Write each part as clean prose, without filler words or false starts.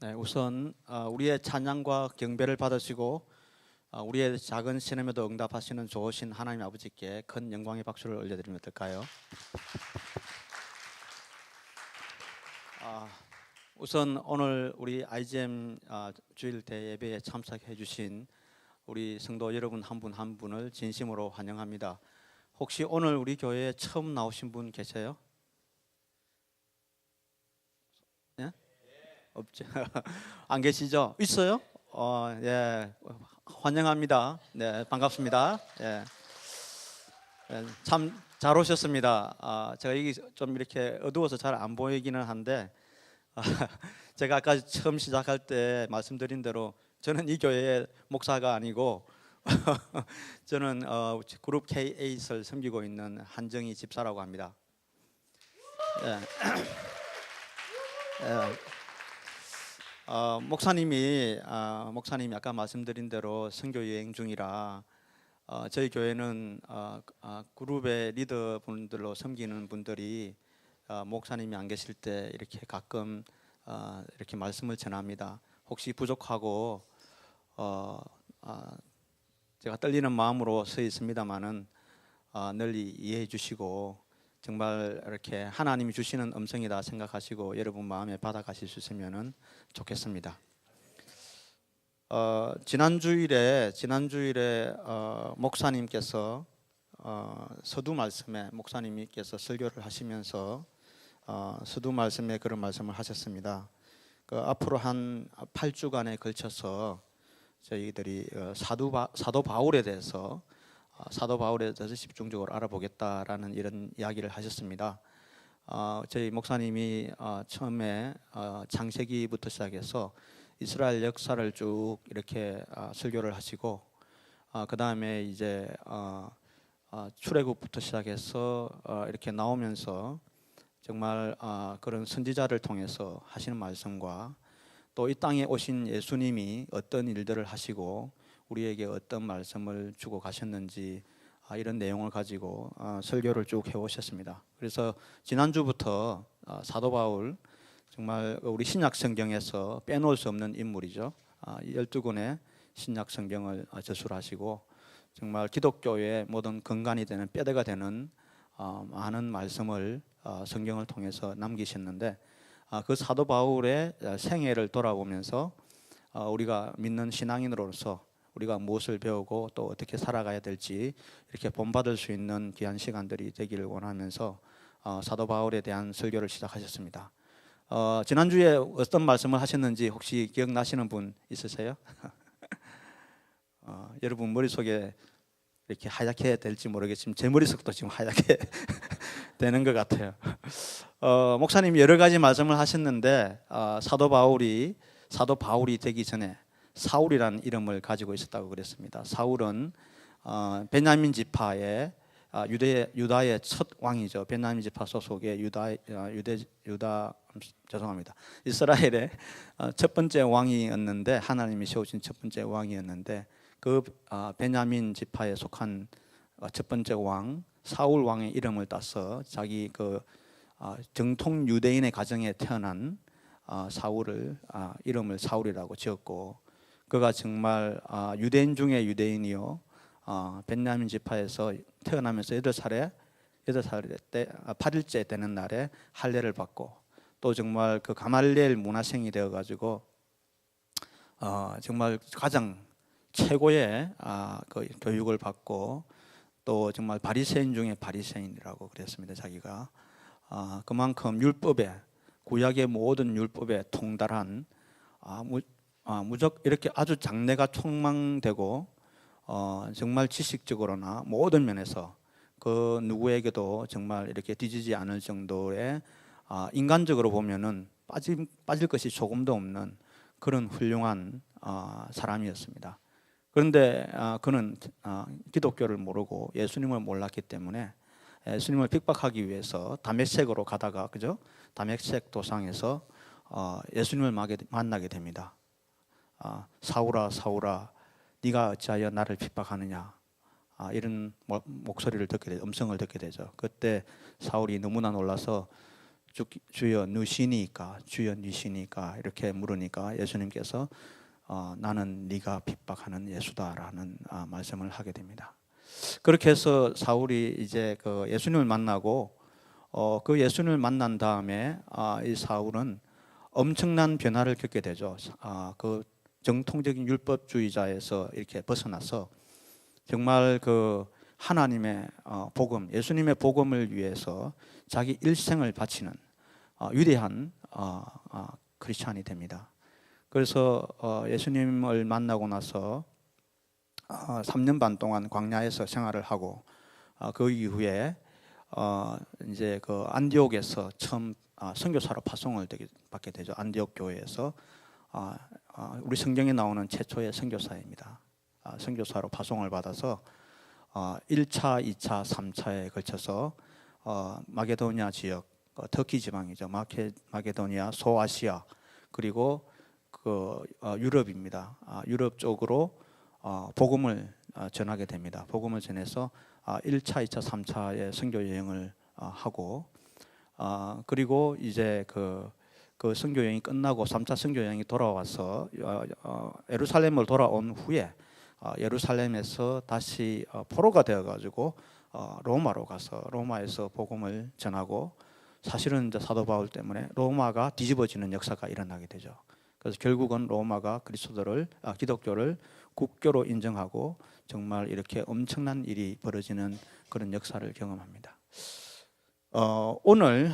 네, 우선 우리의 찬양과 경배를 받으시고 우리의 작은 신음에도 응답하시는 좋으신 하나님 아버지께 큰 영광의 박수를 올려드리면 어떨까요? 우선 오늘 우리 IGM 주일 대예배에 참석해 주신 우리 성도 여러분 한 분 한 분을 진심으로 환영합니다. 혹시 오늘 우리 교회에 처음 나오신 분 계세요? 네? 없죠? 안 계시죠? 있어요? 예, 환영합니다. 네, 반갑습니다. 예, 참 잘 오셨습니다. 제가 여기 좀 이렇게 어두워서 잘 안 보이기는 한데, 제가 아까 처음 시작할 때 말씀드린 대로 저는 이 교회의 목사가 아니고 저는 그룹 K8을 섬기고 있는 한정희 집사라고 합니다. 예. 예. 목사님이 아까 말씀드린 대로 선교 여행 중이라 저희 교회는 그룹의 리더분들로 섬기는 분들이 목사님이 안 계실 때 이렇게 가끔 이렇게 말씀을 전합니다. 혹시 부족하고 제가 떨리는 마음으로 서 있습니다만은 널리 이해해 주시고 정말 이렇게 하나님이 주시는 음성이다 생각하시고 여러분 마음에 받아가실 수 있으면 좋겠습니다. 지난주일에 목사님께서 서두 말씀에 목사님께서 설교를 하시면서 서두 말씀에 그런 말씀을 하셨습니다. 앞으로 한 8주간에 걸쳐서 저희들이 사도 바울에 대해서 집중적으로 알아보겠다라는 이런 이야기를 하셨습니다. 저희 목사님이 처음에 창세기부터 시작해서 이스라엘 역사를 쭉 이렇게 설교를 하시고 그 다음에 이제 출애굽부터 시작해서 이렇게 나오면서 정말 그런 선지자를 통해서 하시는 말씀과 또 이 땅에 오신 예수님이 어떤 일들을 하시고 우리에게 어떤 말씀을 주고 가셨는지 이런 내용을 가지고 설교를 쭉 해오셨습니다. 그래서 지난주부터 사도 바울 정말 우리 신약 성경에서 빼놓을 수 없는 인물이죠. 12권의 신약 성경을 저술하시고 정말 기독교의 모든 근간이 되는 뼈대가 되는 많은 말씀을 성경을 통해서 남기셨는데 그 사도 바울의 생애를 돌아보면서 우리가 믿는 신앙인으로서 우리가 무엇을 배우고 또 어떻게 살아가야 될지 이렇게 본받을 수 있는 귀한 시간들이 되기를 원하면서 사도 바울에 대한 설교를 시작하셨습니다. 지난주에 어떤 말씀을 하셨는지 혹시 기억나시는 분 있으세요? 여러분 머릿속에 이렇게 하얗게 될지 모르겠지만 제 머릿속도 지금 하얗게 되는 것 같아요. 목사님이 여러 가지 말씀을 하셨는데 사도 바울이 되기 전에 사울이라는 이름을 가지고 있었다고 그랬습니다. 사울은 베냐민 지파의 유다의 첫 왕이죠. 베냐민 지파 소속의 이스라엘의 첫 번째 왕이었는데 하나님이 세우신 첫 번째 왕이었는데 그 베냐민 지파에 속한 첫 번째 왕 사울 왕의 이름을 따서 자기 그 정통 유대인의 가정에 태어난 사울을 이름을 사울이라고 지었고 그가 정말 유대인 중에 유대인이요 베냐민 지파에서 태어나면서 8살 때 8일째 되는 날에 할례를 받고 또 정말 그 가말리엘 문화생이 되어 가지고 정말 가장 최고의 그 교육을 받고 또 정말 바리새인 중에 바리새인이라고 그랬습니다. 자기가 그만큼 율법에 구약의 모든 율법에 통달한 무적 이렇게 아주 장래가 촉망되고 정말 지식적으로나 모든 면에서 그 누구에게도 정말 이렇게 뒤지지 않을 정도의 인간적으로 보면은 빠질 것이 조금도 없는 그런 훌륭한 사람이었습니다. 그런데 그는 기독교를 모르고 예수님을 몰랐기 때문에 예수님을 핍박하기 위해서 다메섹으로 가다가 다메섹 도상에서 예수님을 만나게 됩니다. 사울아 사울아 네가 어찌하여 나를 핍박하느냐 이런 목소리를 음성을 듣게 되죠. 그때 사울이 너무나 놀라서 주여 누시니까, 주여 니시니까 이렇게 물으니까 예수님께서 나는 네가 핍박하는 예수다라는 말씀을 하게 됩니다. 그렇게 해서 사울이 이제 그 예수님을 만나고 그 예수님을 만난 다음에 이 사울은 엄청난 변화를 겪게 되죠. 그 정통적인 율법주의자에서 이렇게 벗어나서 정말 그 하나님의 복음, 예수님의 복음을 위해서 자기 일생을 바치는 위대한 크리스찬이 됩니다. 그래서 예수님을 만나고 나서 3년 반 동안 광야에서 생활을 하고 그 이후에 이제 그 안디옥에서 처음 선교사로 파송을 받게 되죠. 안디옥 교회에서 우리 성경에 나오는 최초의 선교사입니다. 선교사로 파송을 받아서 1차, 2차, 3차에 걸쳐서 마게도니아 지역, 터키 지방이죠. 마게도니아, 소아시아 그리고 그 유럽입니다. 유럽 쪽으로 복음을 전하게 됩니다. 복음을 전해서 1차, 2차, 3차의 선교 여행을 하고 그리고 이제 그 선교 여행이 끝나고 3차 선교 여행이 돌아와서 예루살렘을 돌아온 후에 예루살렘에서 다시 포로가 되어 가지고 로마로 가서 로마에서 복음을 전하고 사실은 이제 사도 바울 때문에 로마가 뒤집어지는 역사가 일어나게 되죠. 그래서 결국은 로마가 기독교를 국교로 인정하고 정말 이렇게 엄청난 일이 벌어지는 그런 역사를 경험합니다. 오늘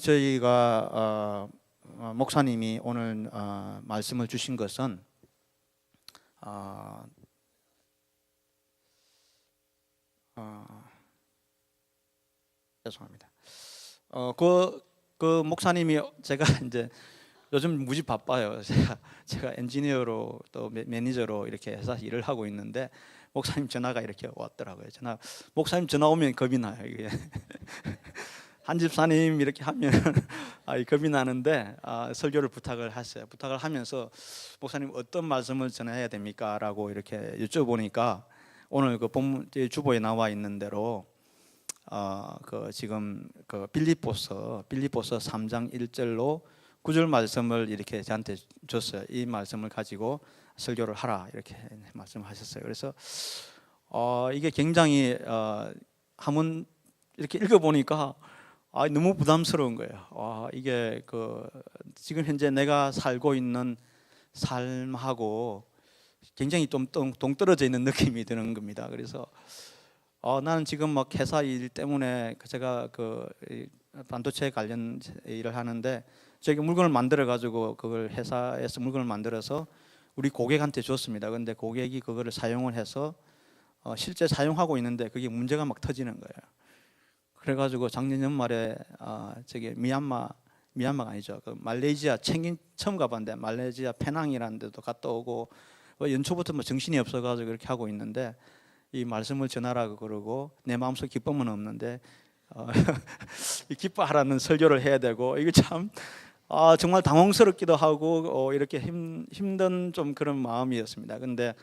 저희가 목사님이 오늘 말씀을 주신 것은 죄송합니다. 그 목사님이 제가 이제 요즘 무지 바빠요. 제가 엔지니어로 또 매니저로 이렇게 회사 일을 하고 있는데 목사님 전화가 이렇게 왔더라고요. 목사님 전화 오면 겁이 나요. 이게 한 집사님 이렇게 하면 겁이 나는데 설교를 부탁을 했어요. 부탁을 하면서 목사님 어떤 말씀을 전해야 됩니까?라고 이렇게 여쭤보니까 오늘 그 본문 주보에 나와 있는 대로 그 지금 그 빌립보서 3장 1절로 9절 말씀을 이렇게 저한테 줬어요. 이 말씀을 가지고 설교를 하라 이렇게 말씀하셨어요. 그래서 이게 굉장히 한번 이렇게 읽어보니까 너무 부담스러운 거예요. 이게 그 지금 현재 내가 살고 있는 삶하고 굉장히 좀 동떨어져 있는 느낌이 드는 겁니다. 그래서 나는 지금 막 회사 일 때문에 제가 그 반도체 관련 일을 하는데 저기 물건을 만들어 가지고 그걸 회사에서 물건을 만들어서 우리 고객한테 줬습니다. 근데 고객이 그거를 사용을 해서 실제 사용하고 있는데 그게 문제가 막 터지는 거예요. 그래가지고 작년 연말에 저기 미얀마가 아니죠. 그 말레이시아 처음 가봤는데 말레이시아 페낭이라는 데도 갔다 오고 연초부터 뭐 정신이 없어가지고 이렇게 하고 있는데 이 말씀을 전하라고 그러고 내 마음속 기쁨은 없는데 기뻐하라는 설교를 해야 되고 이게 참 정말 당황스럽기도 하고 이렇게 힘든 좀 그런 마음이었습니다. 근데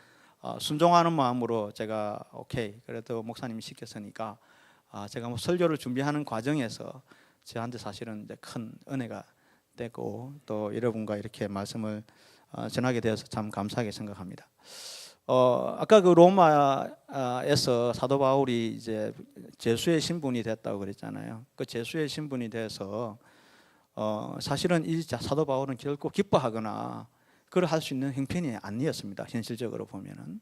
순종하는 마음으로 제가 오케이 그래도 목사님이 시켰으니까 제가 뭐 설교를 준비하는 과정에서 저한테 사실은 이제 큰 은혜가 되고 또 여러분과 이렇게 말씀을 전하게 되어서 참 감사하게 생각합니다. 아까 그 로마에서 사도 바울이 이제 제수의 신분이 됐다고 그랬잖아요. 그 제수의 신분이 돼서 사실은 이 사도 바울은 결코 기뻐하거나 그걸 할 수 있는 형편이 아니었습니다. 현실적으로 보면은.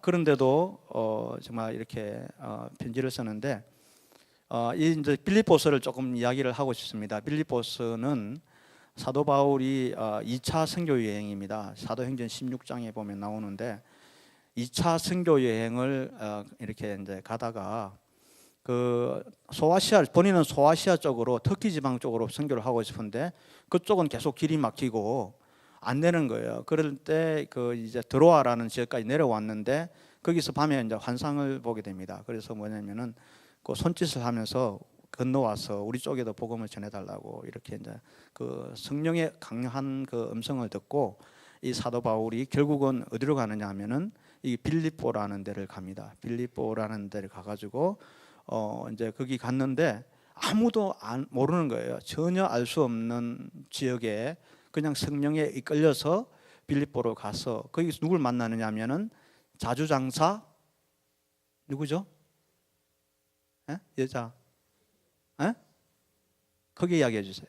그런데도 정말 이렇게 편지를 쓰는데 이 이제 빌립보서를 조금 이야기를 하고 싶습니다. 빌립보서는 사도 바울이 2차 선교 여행입니다. 사도행전 16장에 보면 나오는데 2차 선교 여행을 이렇게 이제 가다가 그 본인은 소아시아 쪽으로 터키 지방 쪽으로 선교를 하고 싶은데 그쪽은 계속 길이 막히고 안 되는 거예요. 그럴 때 그 이제 드로아라는 지역까지 내려왔는데 거기서 밤에 이제 환상을 보게 됩니다. 그래서 뭐냐면은 그 손짓을 하면서 건너와서 우리 쪽에도 복음을 전해달라고 이렇게 이제 그 성령의 강한 그 음성을 듣고 이 사도 바울이 결국은 어디로 가느냐 하면은 이 빌립보라는 데를 갑니다. 빌립보라는 데를 가가지고 이제 거기 갔는데 아무도 모르는 거예요. 전혀 알 수 없는 지역에 그냥 성령에 이끌려서 빌립보로 가서 거기서 누굴 만나느냐 하면은 자주장사 누구죠? 에? 여자. 에? 크게 이야기해 주세요.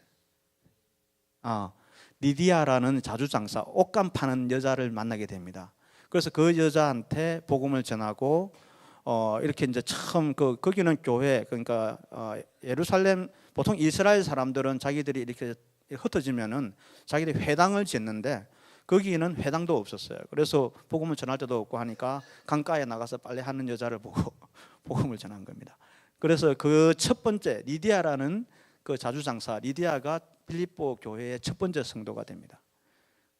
리디아라는 자주장사, 옷감 파는 여자를 만나게 됩니다. 그래서 그 여자한테 복음을 전하고 이렇게 이제 처음 거기는 교회, 그러니까 예루살렘, 보통 이스라엘 사람들은 자기들이 이렇게 흩어지면은 자기들이 회당을 짓는데 거기는 회당도 없었어요. 그래서 복음을 전할 때도 없고 하니까 강가에 나가서 빨래하는 여자를 보고 복음을 전한 겁니다. 그래서 그 첫 번째 리디아라는 그 자주장사 리디아가 빌립보 교회의 첫 번째 성도가 됩니다.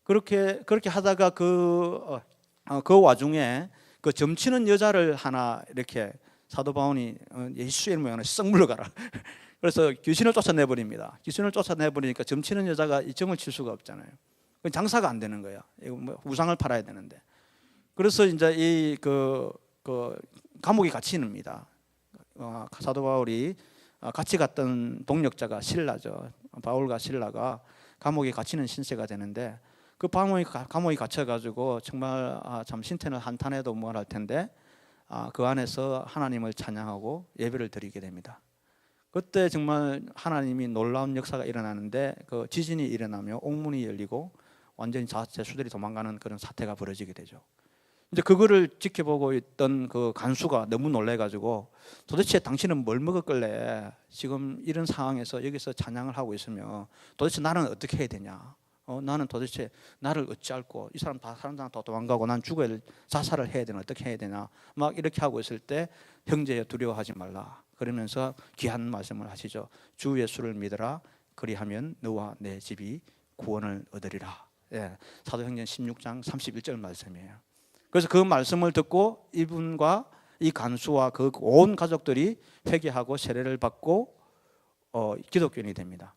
그렇게 하다가 그 와중에 그 점치는 여자를 하나 이렇게 사도 바울이 예수의 이름으로 썩 물러가라. 그래서 귀신을 쫓아내버립니다. 귀신을 쫓아내버리니까 점치는 여자가 이 점을 칠 수가 없잖아요. 장사가 안 되는 거야. 이거 뭐 우상을 팔아야 되는데. 그래서 이제 이 감옥에 갇힙니다. 사도 바울이 같이 갔던 동역자가 실라죠. 바울과 실라가 감옥에 갇히는 신세가 되는데 그 감옥에 갇혀가지고 정말 참 신태는 한탄해도 뭐할 텐데 그 안에서 하나님을 찬양하고 예배를 드리게 됩니다. 그때 정말 하나님이 놀라운 역사가 일어나는데 그 지진이 일어나며 옥문이 열리고 완전히 죄수들이 도망가는 그런 사태가 벌어지게 되죠. 이제 그거를 지켜보고 있던 그 간수가 너무 놀래가지고 도대체 당신은 뭘 먹었길래 지금 이런 상황에서 여기서 찬양을 하고 있으며 도대체 나는 어떻게 해야 되냐? 나는 도대체 나를 어찌할꼬? 이 사람 다 도망가고 난 죽어야 자살을 해야 되나 어떻게 해야 되나? 막 이렇게 하고 있을 때 형제여 두려워하지 말라. 그러면서 귀한 말씀을 하시죠. 주 예수를 믿어라. 그리하면 너와 내 집이 구원을 얻으리라. 예, 사도행전 16장 31절 말씀이에요. 그래서 그 말씀을 듣고 이분과 이 간수와 그 온 가족들이 회개하고 세례를 받고 기독교인이 됩니다.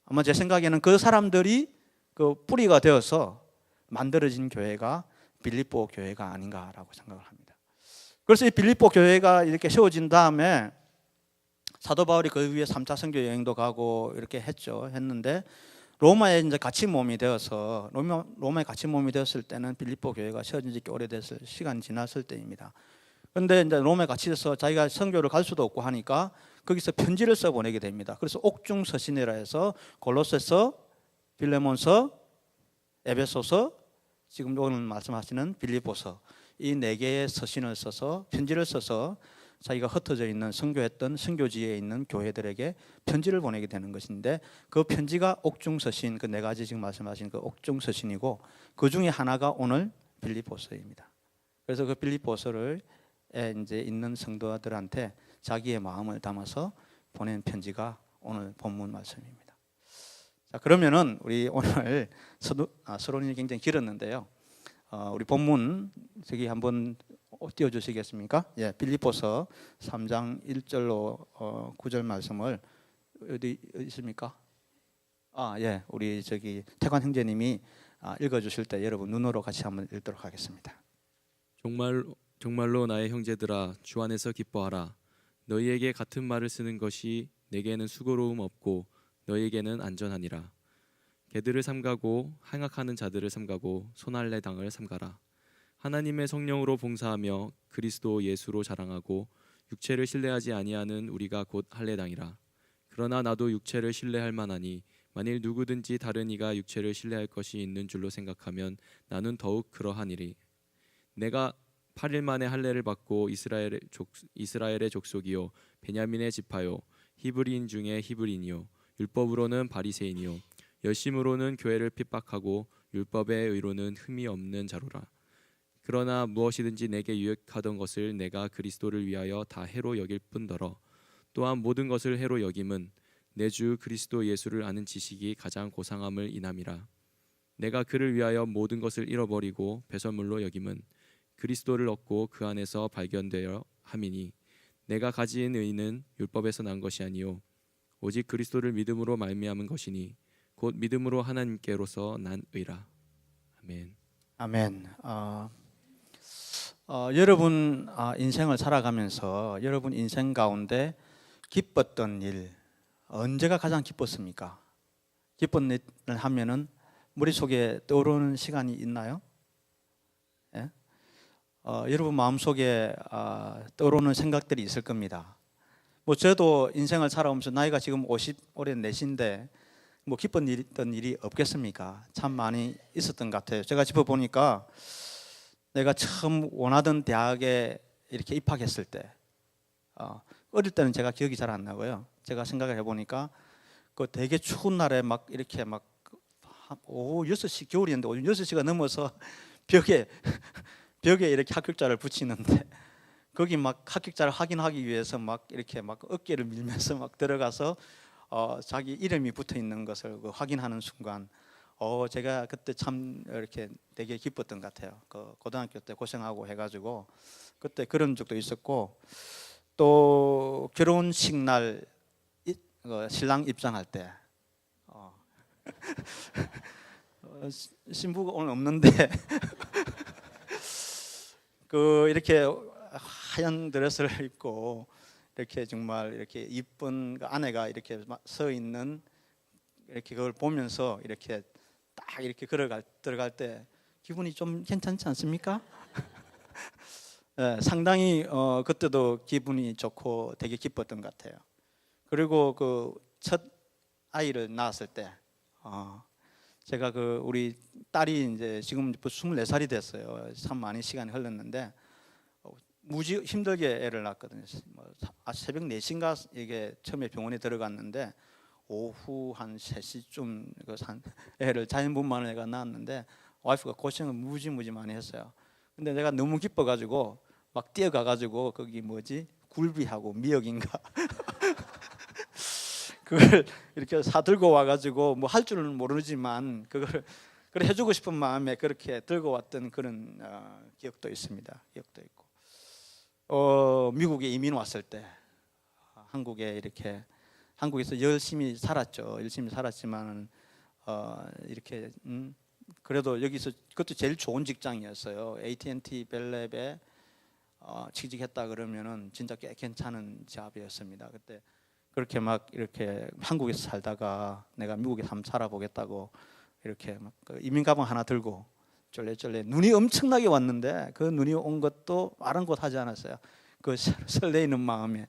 아마 제 생각에는 그 사람들이 그 뿌리가 되어서 만들어진 교회가 빌립보 교회가 아닌가라고 생각을 합니다. 그래서 이 빌립보 교회가 이렇게 세워진 다음에 사도 바울이 그 위에 3차 선교 여행도 가고 이렇게 했는데 로마에 이제 같이 몸이 되어서 로마에 같이 몸이 되었을 때는 빌립보 교회가 세워진 지 오래됐을 시간 지났을 때입니다. 그런데 이제 로마에 같이 있어서 자기가 선교를 갈 수도 없고 하니까 거기서 편지를 써 보내게 됩니다. 그래서 옥중 서신이라 해서 골로새서, 빌레몬서, 에베소서, 지금 오늘 말씀하시는 빌립보서 이 4개의 서신을 써서 편지를 써서 자기가 흩어져 있는 선교했던 선교지에 있는 교회들에게 편지를 보내게 되는 것인데 그 편지가 옥중서신 그 4가지 지금 말씀하신 그 옥중서신이고 그 중에 하나가 오늘 빌립보서입니다. 그래서 그 빌립보서를 이제 있는 성도들한테 자기의 마음을 담아서 보낸 편지가 오늘 본문 말씀입니다. 자, 그러면은 우리 오늘 서론이 굉장히 길었는데요. 우리 본문 저기 한번 띄워주시겠습니까? 예, 빌립보서 3장 1절로 9절 말씀을 어디 있습니까? 예, 우리 저기 태관 형제님이 읽어주실 때 여러분 눈으로 같이 한번 읽도록 하겠습니다. 정말로 나의 형제들아 주 안에서 기뻐하라. 너희에게 같은 말을 쓰는 것이 내게는 수고로움 없고 너희에게는 안전하니라. 개들을 삼가고 행악하는 자들을 삼가고 손할례 당을 삼가라. 하나님의 성령으로 봉사하며 그리스도 예수로 자랑하고 육체를 신뢰하지 아니하는 우리가 곧 할례당이라. 그러나 나도 육체를 신뢰할 만하니 만일 누구든지 다른 이가 육체를 신뢰할 것이 있는 줄로 생각하면 나는 더욱 그러하니리. 내가 8일 만에 할례를 받고 이스라엘의 족속이요 베냐민의 지파요 히브리인 중에 히브리인이요 율법으로는 바리새인이요 열심으로는 교회를 핍박하고 율법의 의로는 흠이 없는 자로라. 그러나 무엇이든지 내게 유익하던 것을 내가 그리스도를 위하여 다 해로 여길 뿐더러 또한 모든 것을 해로 여김은 내 주 그리스도 예수를 아는 지식이 가장 고상함을 인함이라. 내가 그를 위하여 모든 것을 잃어버리고 배설물로 여김은 그리스도를 얻고 그 안에서 발견되어 함이니 내가 가진 의는 율법에서 난 것이 아니요 오직 그리스도를 믿음으로 말미암은 것이니 곧 믿음으로 하나님께로서 난 의라. 아멘. 아멘. 여러분 인생을 살아가면서 여러분 인생 가운데 기뻤던 일, 언제가 가장 기뻤습니까? 기쁜 일을 하면은 머릿속에 떠오르는 시간이 있나요? 예? 여러분 마음속에 떠오르는 생각들이 있을 겁니다. 뭐 저도 인생을 살아오면서 나이가 지금 50올해 내신데 뭐 기쁜 일이 있던 일이 없겠습니까? 참 많이 있었던 것 같아요. 제가 짚어보니까 내가 처음 원하던 대학에 이렇게 입학했을 때 어릴 때는 제가 기억이 잘 안 나고요. 제가 생각을 해보니까 그 되게 추운 날에 막 이렇게 막 오후 6시 겨울이었는데 오후 6시가 넘어서 벽에 이렇게 합격자를 붙이는데 거기 막 합격자를 확인하기 위해서 막 이렇게 막 어깨를 밀면서 막 들어가서 자기 이름이 붙어 있는 것을 확인하는 순간 제가 그때 참 이렇게 되게 기뻤던 것 같아요. 그 고등학교 때 고생하고 해가지고 그때 그런 적도 있었고 또 결혼식 날 신랑 입장할 때 신부가 오늘 없는데 그 이렇게 하얀 드레스를 입고 이렇게 정말 이렇게 이쁜 아내가 이렇게 서 있는 이렇게 그걸 보면서 이렇게 딱 이렇게 들어갈 때 기분이 좀 괜찮지 않습니까? 네, 상당히 그때도 기분이 좋고 되게 기뻤던 것 같아요. 그리고 그 첫 아이를 낳았을 때 제가 그 우리 딸이 이제 지금 24살이 됐어요. 참 많은 시간이 흘렀는데 무지 힘들게 애를 낳았거든요. 새벽 4시인가 이게 처음에 병원에 들어갔는데 오후 한 3시쯤 애를 자연분만을 애가 낳았는데 와이프가 고생을 무지 많이 했어요. 근데 내가 너무 기뻐가지고 막 뛰어가가지고 거기 뭐지 굴비하고 미역인가 그걸 이렇게 사들고 와가지고 뭐 할 줄은 모르지만 그걸 해주고 싶은 마음에 그렇게 들고 왔던 그런 기억도 있습니다. 기억도 있고 미국에 이민 왔을 때 한국에 이렇게 한국에서 열심히 살았죠. 열심히 살았지만 이렇게 그래도 여기서 그것도 제일 좋은 직장이었어요. AT&T 벨랩에 취직했다 그러면은 진짜 꽤 괜찮은 잡이었습니다. 그때 그렇게 막 이렇게 한국에서 살다가 내가 미국에 한번 살아보겠다고 이렇게 막 이민 가방 하나 들고 쫄래쫄래 눈이 엄청나게 왔는데 그 눈이 온 것도 아랑곳하지 않았어요. 그 설레이는 마음에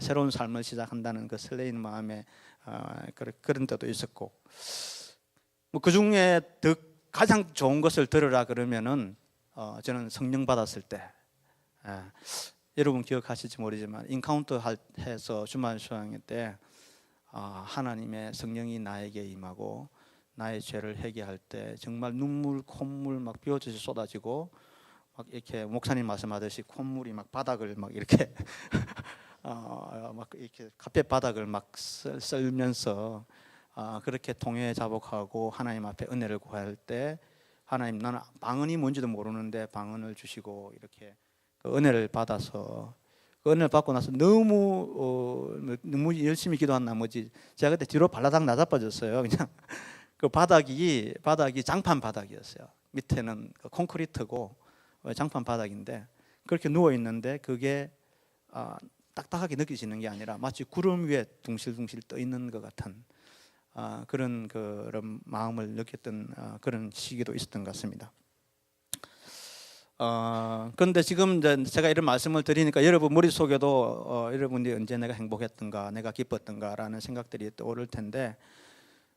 새로운 삶을 시작한다는 그 설레이는 마음에 그런 때도 있었고 뭐 그 중에 더 가장 좋은 것을 들으라 그러면은 저는 성령 받았을 때 여러분 기억하실지 모르지만 인카운터 해서 주말 수양회 때 하나님의 성령이 나에게 임하고 나의 죄를 회개할 때 정말 눈물 콧물 막 비오듯이 쏟아지고 막 이렇게 목사님 말씀하듯이 콧물이 막 바닥을 막 이렇게 막 이렇게 카페 바닥을 막 썰면서 그렇게 통회 자복하고 하나님 앞에 은혜를 구할 때 하나님 나는 방언이 뭔지도 모르는데 방언을 주시고 이렇게 그 은혜를 받아서 그 은혜를 받고 나서 너무 열심히 기도한 나머지 제가 그때 뒤로 발라당 나자빠졌어요. 그냥 그 바닥이 장판 바닥이었어요. 밑에는 콘크리트고 장판 바닥인데 그렇게 누워 있는데 그게 딱딱하게 느껴지는 게 아니라 마치 구름 위에 둥실둥실 떠 있는 것 같은 그런 마음을 느꼈던 그런 시기도 있었던 것 같습니다. 그런데 지금 이제 제가 이런 말씀을 드리니까 여러분 머릿속에도 여러분이 언제 내가 행복했던가 내가 기뻤던가라는 생각들이 떠오를 텐데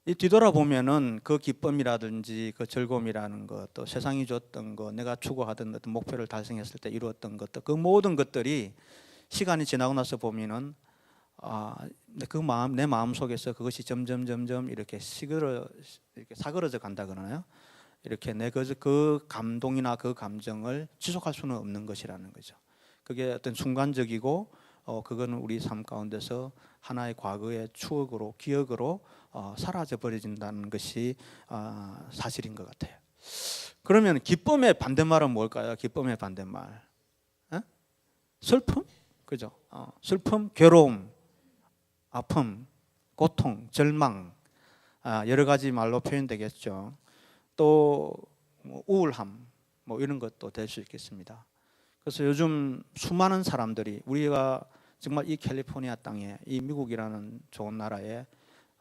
이 뒤돌아보면은 그 기쁨이라든지 그 즐거움이라는 것 또 세상이 줬던 것 내가 추구하던 어떤 목표를 달성했을 때 이루었던 것들 그 모든 것들이 시간이 지나고 나서 보면은 내 마음 속에서 그것이 점점 이렇게 이렇게 사그러져 간다 그러나요? 이렇게 그 감동이나 그 감정을 지속할 수는 없는 것이라는 거죠. 그게 어떤 순간적이고 그거는 우리 삶 가운데서 하나의 과거의 추억으로 기억으로 사라져 버려진다는 것이 사실인 것 같아요. 그러면 기쁨의 반대말은 뭘까요? 기쁨의 반대말 슬픔? 그죠? 슬픔, 괴로움, 아픔, 고통, 절망 여러 가지 말로 표현되겠죠. 또 우울함 뭐 이런 것도 될 수 있겠습니다. 그래서 요즘 수많은 사람들이 우리가 정말 이 캘리포니아 땅에, 이 미국이라는 좋은 나라에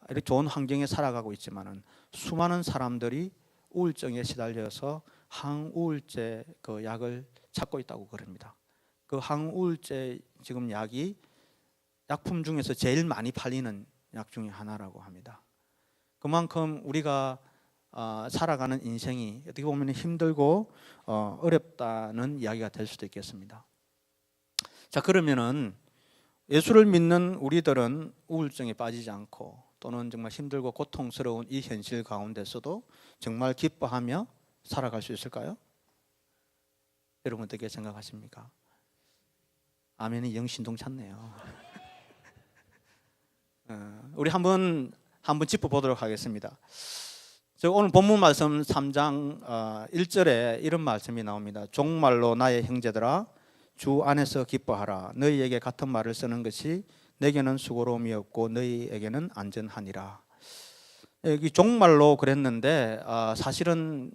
이렇게 좋은 환경에 살아가고 있지만은 수많은 사람들이 우울증에 시달려서 항우울제 그 약을 찾고 있다고 그럽니다. 그 항우울제 지금 약이 약품 중에서 제일 많이 팔리는 약 중에 하나라고 합니다. 그만큼 우리가 살아가는 인생이 어떻게 보면 힘들고 어렵다는 이야기가 될 수도 있겠습니다. 자, 그러면은 예수를 믿는 우리들은 우울증에 빠지지 않고 또는 정말 힘들고 고통스러운 이 현실 가운데서도 정말 기뻐하며 살아갈 수 있을까요? 여러분 어떻게 생각하십니까? 아멘이 영신동찼네요. 우리 한번 짚어보도록 하겠습니다. 오늘 본문 말씀 3장 1절에 이런 말씀이 나옵니다. 종말로 나의 형제들아 주 안에서 기뻐하라. 너희에게 같은 말을 쓰는 것이 내게는 수고로움이 없고 너희에게는 안전하니라. 여기 종말로 그랬는데 사실은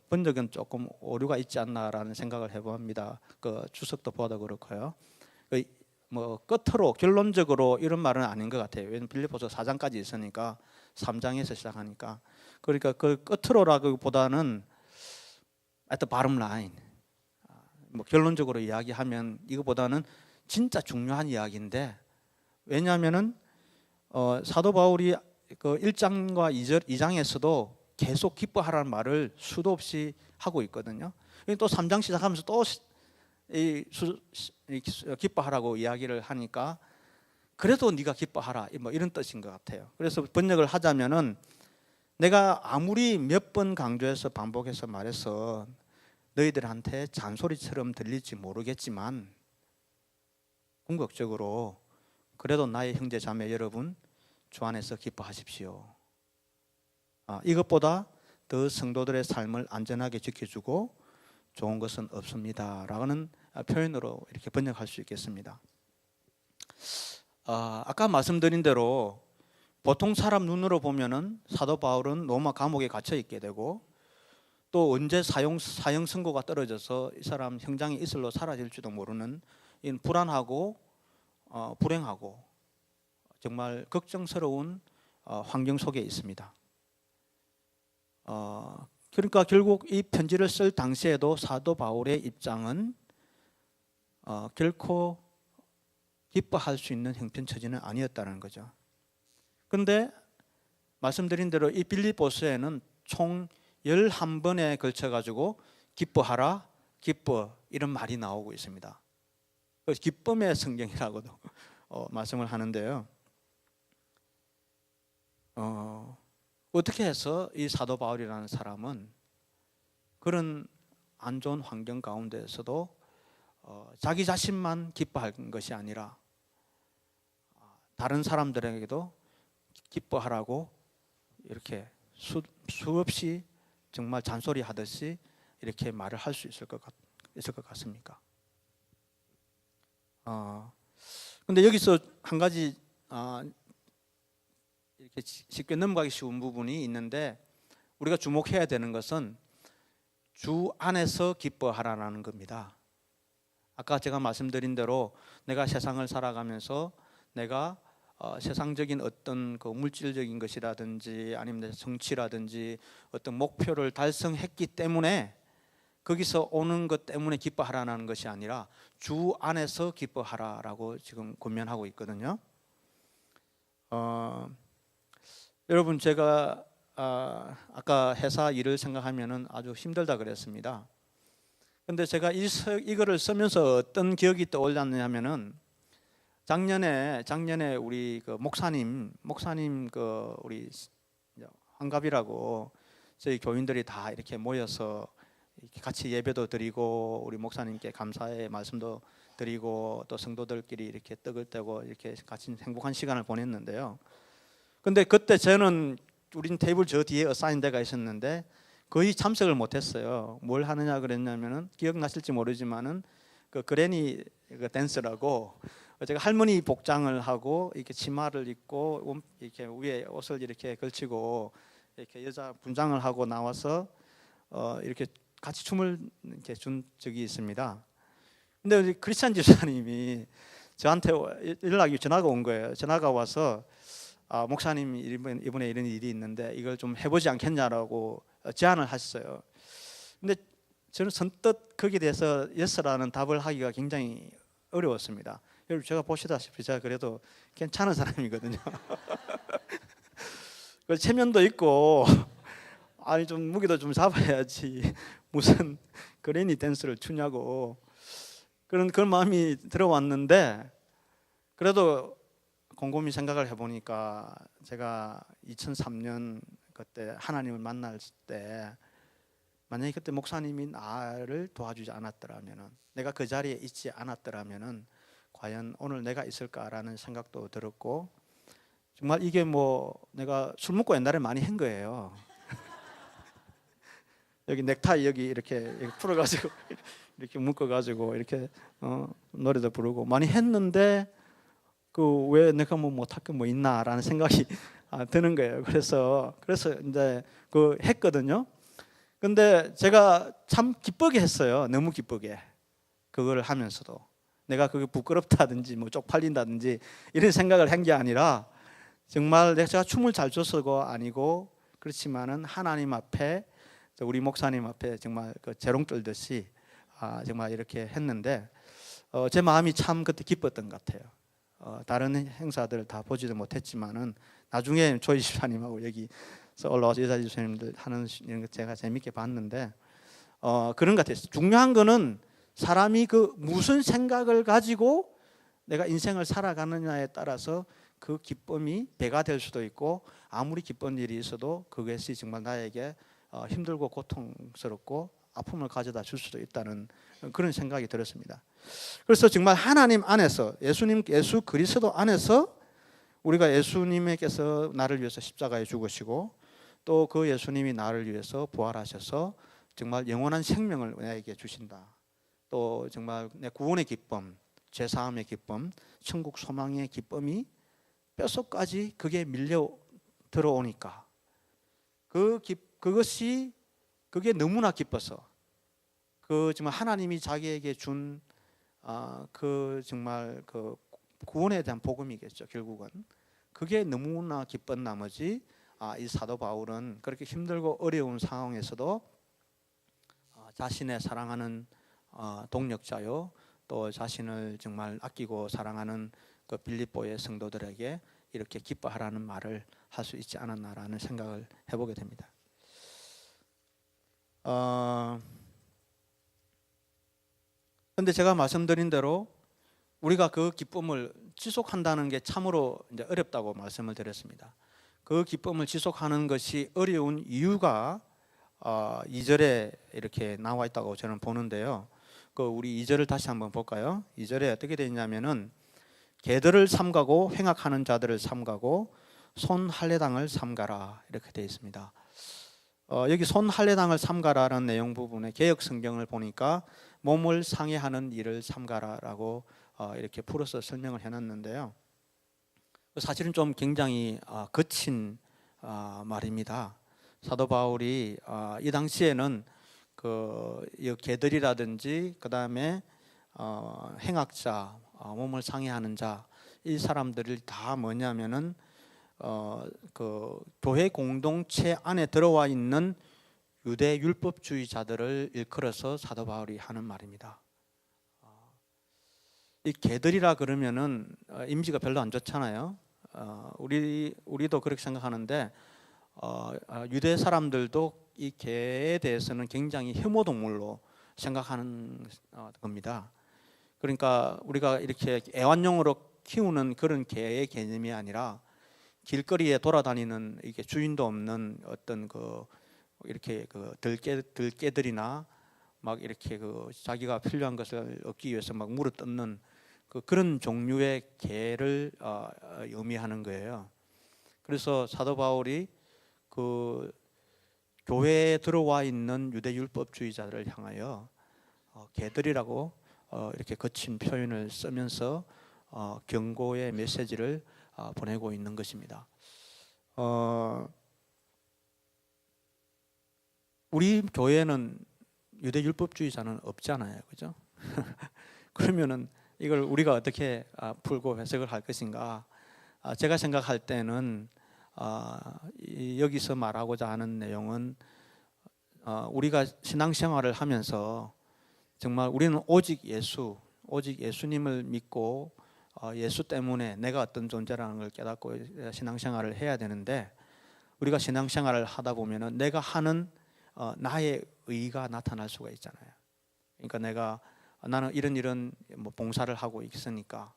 번역은 조금 오류가 있지 않나라는 생각을 해봅니다. 그 주석도 보다 그렇고요. 끝으로 결론적으로 이런 말은 아닌 것 같아요. 왜냐하면 빌립보서 4장까지 있으니까 3장에서 시작하니까. 그러니까 그 끝으로라기보다는 at the bottom line, 결론적으로 이야기하면 이거보다는 진짜 중요한 이야기인데, 왜냐하면은 사도 바울이 그 1장과 2장에서도 계속 기뻐하라는 말을 수도 없이 하고 있거든요. 또 3장 시작하면서 또 기뻐하라고 이야기를 하니까 그래도 네가 기뻐하라 이런 뜻인 것 같아요. 그래서 번역을 하자면은 내가 아무리 몇 번 강조해서 반복해서 말해서 너희들한테 잔소리처럼 들릴지 모르겠지만 궁극적으로 그래도 나의 형제 자매 여러분 주 안에서 기뻐하십시오. 이것보다 더 성도들의 삶을 안전하게 지켜주고 좋은 것은 없습니다 라는 표현으로 이렇게 번역할 수 있겠습니다. 아까 말씀드린 대로 보통 사람 눈으로 보면은 사도 바울은 로마 감옥에 갇혀 있게 되고 또 언제 사형 선고가 떨어져서 이 사람 형장에 이슬로 사라질지도 모르는 불안하고 불행하고 정말 걱정스러운 환경 속에 있습니다. 그러니까 결국 이 편지를 쓸 당시에도 사도 바울의 입장은 결코 기뻐할 수 있는 형편처지는 아니었다는 거죠. 그런데 말씀드린 대로 이 빌립보서에는 총 11번에 걸쳐가지고 기뻐하라, 기뻐 이런 말이 나오고 있습니다. 기쁨의 성경이라고도 말씀을 하는데요. 어떻게 해서 이 사도 바울이라는 사람은 그런 안 좋은 환경 가운데서도 자기 자신만 기뻐하는 것이 아니라 다른 사람들에게도 기뻐하라고 이렇게 수없이 정말 잔소리하듯이 이렇게 말을 할 수 있을 것 같습니까? 근데 여기서 한 가지 이렇게 쉽게 넘어가기 쉬운 부분이 있는데 우리가 주목해야 되는 것은 주 안에서 기뻐하라는 겁니다. 아까 제가 말씀드린 대로 내가 세상을 살아가면서 내가 세상적인 어떤 그 물질적인 것이라든지 아니면 성취라든지 어떤 목표를 달성했기 때문에 거기서 오는 것 때문에 기뻐하라는 것이 아니라 주 안에서 기뻐하라라고 지금 권면하고 있거든요. 여러분 제가 아까 회사 일을 생각하면은 아주 힘들다 그랬습니다. 근데 제가 이거를 쓰면서 어떤 기억이 떠올랐냐면은 작년에 우리 그 목사님 그 우리 환갑이라고 저희 교인들이 다 이렇게 모여서 이렇게 같이 예배도 드리고 우리 목사님께 감사의 말씀도 드리고 또 성도들끼리 이렇게 떡을 떼고 이렇게 같이 행복한 시간을 보냈는데요. 근데 그때 저는 우린 테이블 저 뒤에 어사인 데가 있었는데 거의 참석을 못했어요. 뭘 하느냐 그랬냐면은 기억나실지 모르지만은 그 그레니 그 댄스라고 제가 할머니 복장을 하고 이렇게 치마를 입고 이렇게 위에 옷을 이렇게 걸치고 이렇게 여자 분장을 하고 나와서 이렇게 같이 춤을 이렇게 준 적이 있습니다. 근데 우리 크리스찬 집사님이 저한테 연락이 전화가 온 거예요. 전화가 와서 목사님 이번에 이런 일이 있는데 이걸 좀 해보지 않겠냐라고 제안을 하셨어요. 근데 저는 선뜻 거기에 대해서 예스라는 답을 하기가 굉장히 어려웠습니다. 여러분 제가 보시다시피 제가 그래도 괜찮은 사람이거든요. 그 체면도 있고 아니 좀 무게도 좀 잡아야지 무슨 그레니 댄스를 추냐고 그런 마음이 들어왔는데 그래도 곰곰이 생각을 해보니까 제가 2003년 그때 하나님을 만날 때 만약에 그때 목사님이 나를 도와주지 않았더라면은 내가 그 자리에 있지 않았더라면은 과연 오늘 내가 있을까라는 생각도 들었고 정말 이게 뭐 내가 술 먹고 옛날에 많이 한 거예요. 여기 넥타이 여기 이렇게 풀어가지고 이렇게 묶어가지고 이렇게 노래도 부르고 많이 했는데 그 왜 내가 뭐 못할 게 뭐 있나라는 생각이 드는 거예요. 그래서 이제 그 했거든요. 근데 제가 참 기쁘게 했어요. 너무 기쁘게 그걸 하면서도 내가 그게 부끄럽다든지 뭐 쪽팔린다든지 이런 생각을 한 게 아니라 정말 제가 춤을 잘 춰서가 아니고 그렇지만은 하나님 앞에 우리 목사님 앞에 정말 그 재롱 떨듯이 정말 이렇게 했는데 제 마음이 참 그때 기뻤던 것 같아요. 다른 행사들 다 보지도 못했지만은 나중에 조이 집사님하고 여기서 올라와서 여자 집사님들 하는 이런 거 제가 재밌게 봤는데 그런 것 같아요. 중요한 거는 사람이 그 무슨 생각을 가지고 내가 인생을 살아가느냐에 따라서 그 기쁨이 배가 될 수도 있고 아무리 기쁜 일이 있어도 그것이 정말 나에게 힘들고 고통스럽고 아픔을 가져다 줄 수도 있다는 그런 생각이 들었습니다. 그래서 정말 하나님 안에서 예수 그리스도 안에서 우리가 예수님께서 나를 위해서 십자가에 죽으시고 또 그 예수님이 나를 위해서 부활하셔서 정말 영원한 생명을 나에게 주신다. 또 정말 내 구원의 기쁨, 죄사함의 기쁨, 천국 소망의 기쁨이 뼛속까지 그게 밀려 들어오니까 그게 너무나 기뻐서 그 정말 하나님이 자기에게 준 그 정말 그 구원에 대한 복음이겠죠. 결국은 그게 너무나 기쁜 나머지 이 사도 바울은 그렇게 힘들고 어려운 상황에서도 자신의 사랑하는 동력자요 또 자신을 정말 아끼고 사랑하는 그 빌립보의 성도들에게 이렇게 기뻐하라는 말을 할 수 있지 않았나라는 생각을 해보게 됩니다. 그런데 제가 말씀드린 대로 우리가 그 기쁨을 지속한다는 게 참으로 이제 어렵다고 말씀을 드렸습니다. 그 기쁨을 지속하는 것이 어려운 이유가 2절에 이렇게 나와 있다고 저는 보는데요. 그 우리 2절을 다시 한번 볼까요? 2절에 어떻게 되어 있냐면은 개들을 삼가고 횡악하는 자들을 삼가고 손 할례당을 삼가라 이렇게 되어 있습니다. 여기 손 할례당을 삼가라라는 내용 부분에 개역 성경을 보니까 몸을 상해하는 일을 삼가라라고 이렇게 풀어서 설명을 해놨는데요. 사실은 좀 굉장히 거친 말입니다. 사도 바울이 이 당시에는 그 개들이라든지 그 다음에 행악자, 몸을 상해하는 자, 이 사람들이 다 뭐냐면은 그 교회 공동체 안에 들어와 있는 유대 율법주의자들을 일컬어서 사도 바울이 하는 말입니다. 이 개들이라 그러면은 이미지가 별로 안 좋잖아요. 우리도 그렇게 생각하는데 유대 사람들도 이 개에 대해서는 굉장히 혐오 동물로 생각하는 겁니다. 그러니까 우리가 이렇게 애완용으로 키우는 그런 개의 개념이 아니라 길거리에 돌아다니는 이게 주인도 없는 어떤 그 이렇게 그 들개들이나 막 이렇게 그 자기가 필요한 것을 얻기 위해서 막 물어뜯는 그런 종류의 개를 의미하는 거예요. 그래서 사도 바울이 그 교회에 들어와 있는 유대 율법주의자들을 향하여 개들이라고 이렇게 거친 표현을 쓰면서 경고의 메시지를 보내고 있는 것입니다. 우리 교회는 유대 율법주의자는 없잖아요, 그죠? 그러면은 이걸 우리가 어떻게 풀고 해석을 할 것인가? 제가 생각할 때는 여기서 말하고자 하는 내용은 우리가 신앙생활을 하면서 정말 우리는 오직 예수님을 믿고 예수 때문에 내가 어떤 존재라는 걸 깨닫고 신앙생활을 해야 되는데, 우리가 신앙생활을 하다 보면은 내가 하는 나의 의가 나타날 수가 있잖아요. 그러니까 나는 이런 뭐 봉사를 하고 있으니까,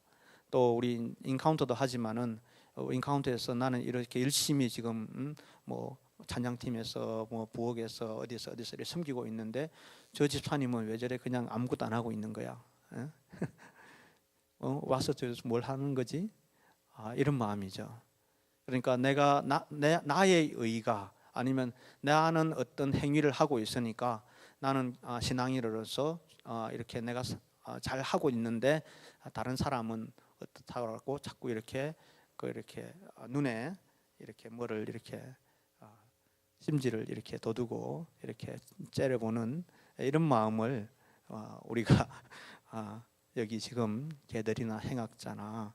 또 우리 인카운터도 하지만은 인카운터에서 나는 이렇게 열심히 지금 뭐 찬양팀에서 뭐 부엌에서 어디서 이렇게 섬기고 있는데, 저 집사님은 왜 저래 그냥 아무것도 안 하고 있는 거야? 와서 저기서 뭘 하는 거지? 이런 마음이죠. 그러니까 내가 나의 의가, 아니면 나는 어떤 행위를 하고 있으니까 나는 신앙인으로서 이렇게 내가 잘 하고 있는데 다른 사람은 어떻다고 자꾸 이렇게 눈에 이렇게 뭐를 이렇게 심지를 이렇게 돋우고 이렇게 째려보는 이런 마음을 우리가 여기 지금 개들이나 행악자나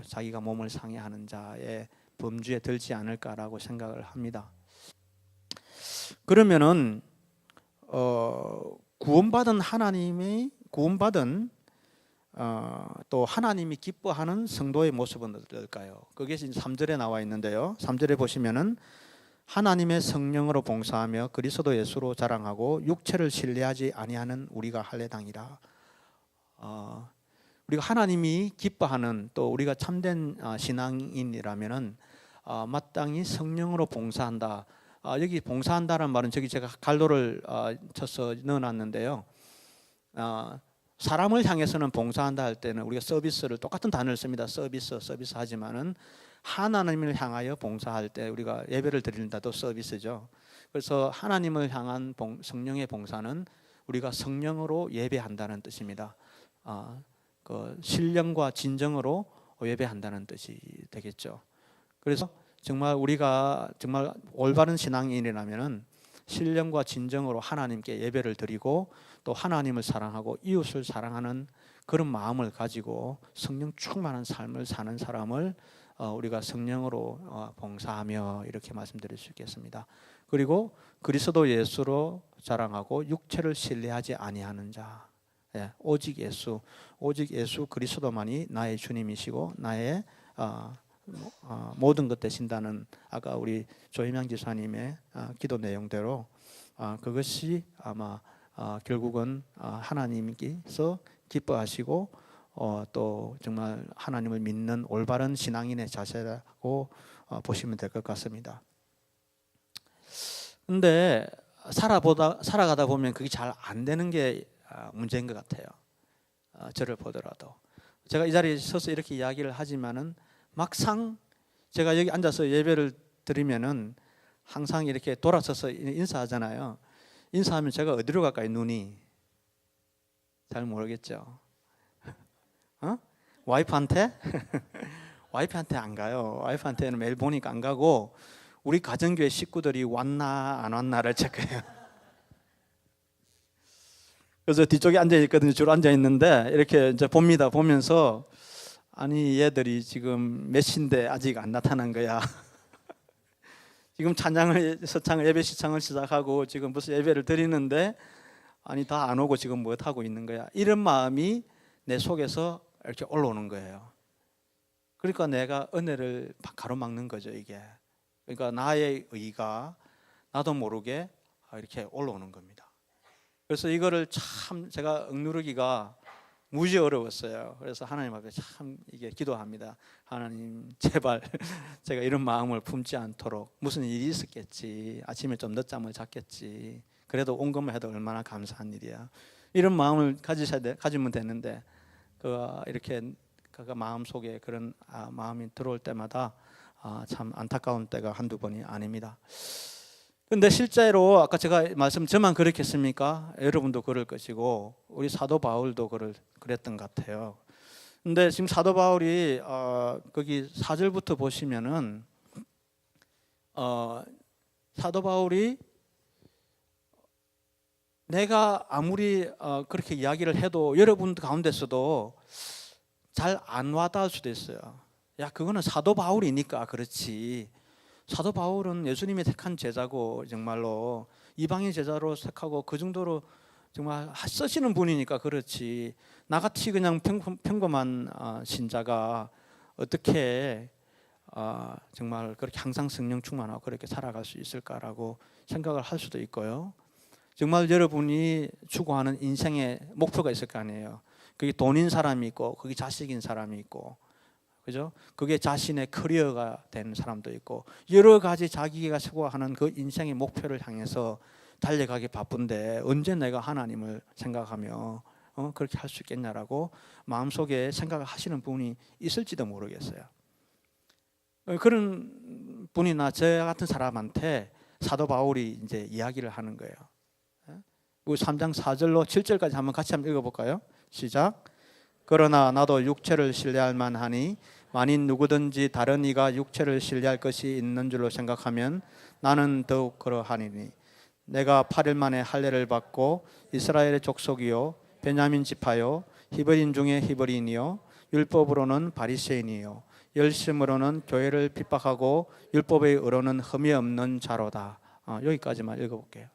자기가 몸을 상해하는 자의 범주에 들지 않을까라고 생각을 합니다. 그러면은 구원받은 또 하나님이 기뻐하는 성도의 모습은 어떨까요? 그게 지금 3절에 나와 있는데요. 3절에 보시면은 하나님의 성령으로 봉사하며 그리스도 예수로 자랑하고 육체를 신뢰하지 아니하는 우리가 할례당이라. 우리가 하나님이 기뻐하는, 또 우리가 참된 신앙인이라면은 마땅히 성령으로 봉사한다. 여기 봉사한다는 말은 저기 제가 갈도를 쳐서 넣어놨는데요. 사람을 향해서는 봉사한다 할 때는 우리가 서비스를 똑같은 단어를 씁니다. 서비스 하지만은 하나님을 향하여 봉사할 때 우리가 예배를 드린다도 서비스죠. 그래서 하나님을 향한 성령의 봉사는 우리가 성령으로 예배한다는 뜻입니다. 그 신령과 진정으로 예배한다는 뜻이 되겠죠. 그래서 정말 우리가 정말 올바른 신앙인이라면은 신령과 진정으로 하나님께 예배를 드리고 또 하나님을 사랑하고 이웃을 사랑하는 그런 마음을 가지고 성령 충만한 삶을 사는 사람을 우리가 성령으로 봉사하며 이렇게 말씀드릴 수 있겠습니다. 그리고 그리스도 예수로 자랑하고 육체를 신뢰하지 아니하는 자, 오직 예수 그리스도만이 나의 주님이시고 나의 모든 것 되신다는 아까 우리 조희명 지사님의 기도 내용대로 그것이 아마 결국은 하나님께서 기뻐하시고 또 정말 하나님을 믿는 올바른 신앙인의 자세라고 보시면 될 것 같습니다. 근데 살아가다 보면 그게 잘 안 되는 게 문제인 것 같아요. 저를 보더라도 제가 이 자리에 서서 이렇게 이야기를 하지만은 막상 제가 여기 앉아서 예배를 드리면은 항상 이렇게 돌아서서 인사하잖아요. 인사하면 제가 어디로 갈까요? 눈이 잘 모르겠죠. 와이프한테? 와이프한테 안 가요. 와이프한테는 매일 보니까 안 가고 우리 가정교회 식구들이 왔나 안 왔나를 체크해요. 그래서 뒤쪽에 앉아 있거든요. 주로 앉아 있는데 이렇게 이제 봅니다. 보면서 아니 얘들이 지금 몇 시인데 아직 안 나타난 거야. 지금 서창을 예배 시창을 시작하고 지금 무슨 예배를 드리는데 아니 다 안 오고 지금 뭐 하고 있는 거야. 이런 마음이 내 속에서 이렇게 올라오는 거예요. 그러니까 내가 은혜를 가로막는 거죠, 이게. 그러니까 나의 의가 나도 모르게 이렇게 올라오는 겁니다. 그래서 이거를 참 제가 억누르기가 무지 어려웠어요. 그래서 하나님 앞에 참 이게 기도합니다. 하나님 제발 제가 이런 마음을 품지 않도록, 무슨 일이 있었겠지, 아침에 좀 늦잠을 잤겠지, 그래도 온 것만 해도 얼마나 감사한 일이야, 이런 마음을 가지면 되는데 이렇게 그 마음 속에 그런 마음이 들어올 때마다 참 안타까운 때가 한두 번이 아닙니다. 근데 실제로 아까 제가 저만 그렇겠습니까? 여러분도 그럴 것이고 우리 사도 바울도 그랬던 것 같아요. 근데 지금 사도 바울이 거기 4절부터 보시면은 사도 바울이 내가 아무리 그렇게 이야기를 해도 여러분 가운데서도 잘 안 와닿을 수도 있어요. 야, 그거는 사도 바울이니까 그렇지. 사도 바울은 예수님이 택한 제자고 정말로 이방인 제자로 택하고 그 정도로 정말 쓰시는 분이니까 그렇지. 나같이 그냥 평범한 신자가 어떻게 정말 그렇게 항상 성령 충만하고 그렇게 살아갈 수 있을까라고 생각을 할 수도 있고요. 정말 여러분이 추구하는 인생의 목표가 있을 거 아니에요. 그게 돈인 사람이 있고, 그게 자식인 사람이 있고, 그죠? 그게 자신의 커리어가 된 사람도 있고, 여러 가지 자기가 추구하는 그 인생의 목표를 향해서 달려가기 바쁜데 언제 내가 하나님을 생각하며 그렇게 할 수 있겠냐라고 마음속에 생각을 하시는 분이 있을지도 모르겠어요. 그런 분이나 저 같은 사람한테 사도 바울이 이제 이야기를 하는 거예요. 3장 4절로 7절까지 한번 같이 한번 읽어볼까요? 시작. 그러나 나도 육체를 신뢰할 만하니 만일 누구든지 다른 이가 육체를 신뢰할 것이 있는 줄로 생각하면 나는 더욱 그러하니니 내가 8일 만에 할례를 받고 이스라엘의 족속이요 베냐민 지파요 히브리인 중에 히브리인이요 율법으로는 바리새인이요 열심으로는 교회를 핍박하고 율법의 의로는 흠이 없는 자로다. 여기까지만 읽어볼게요.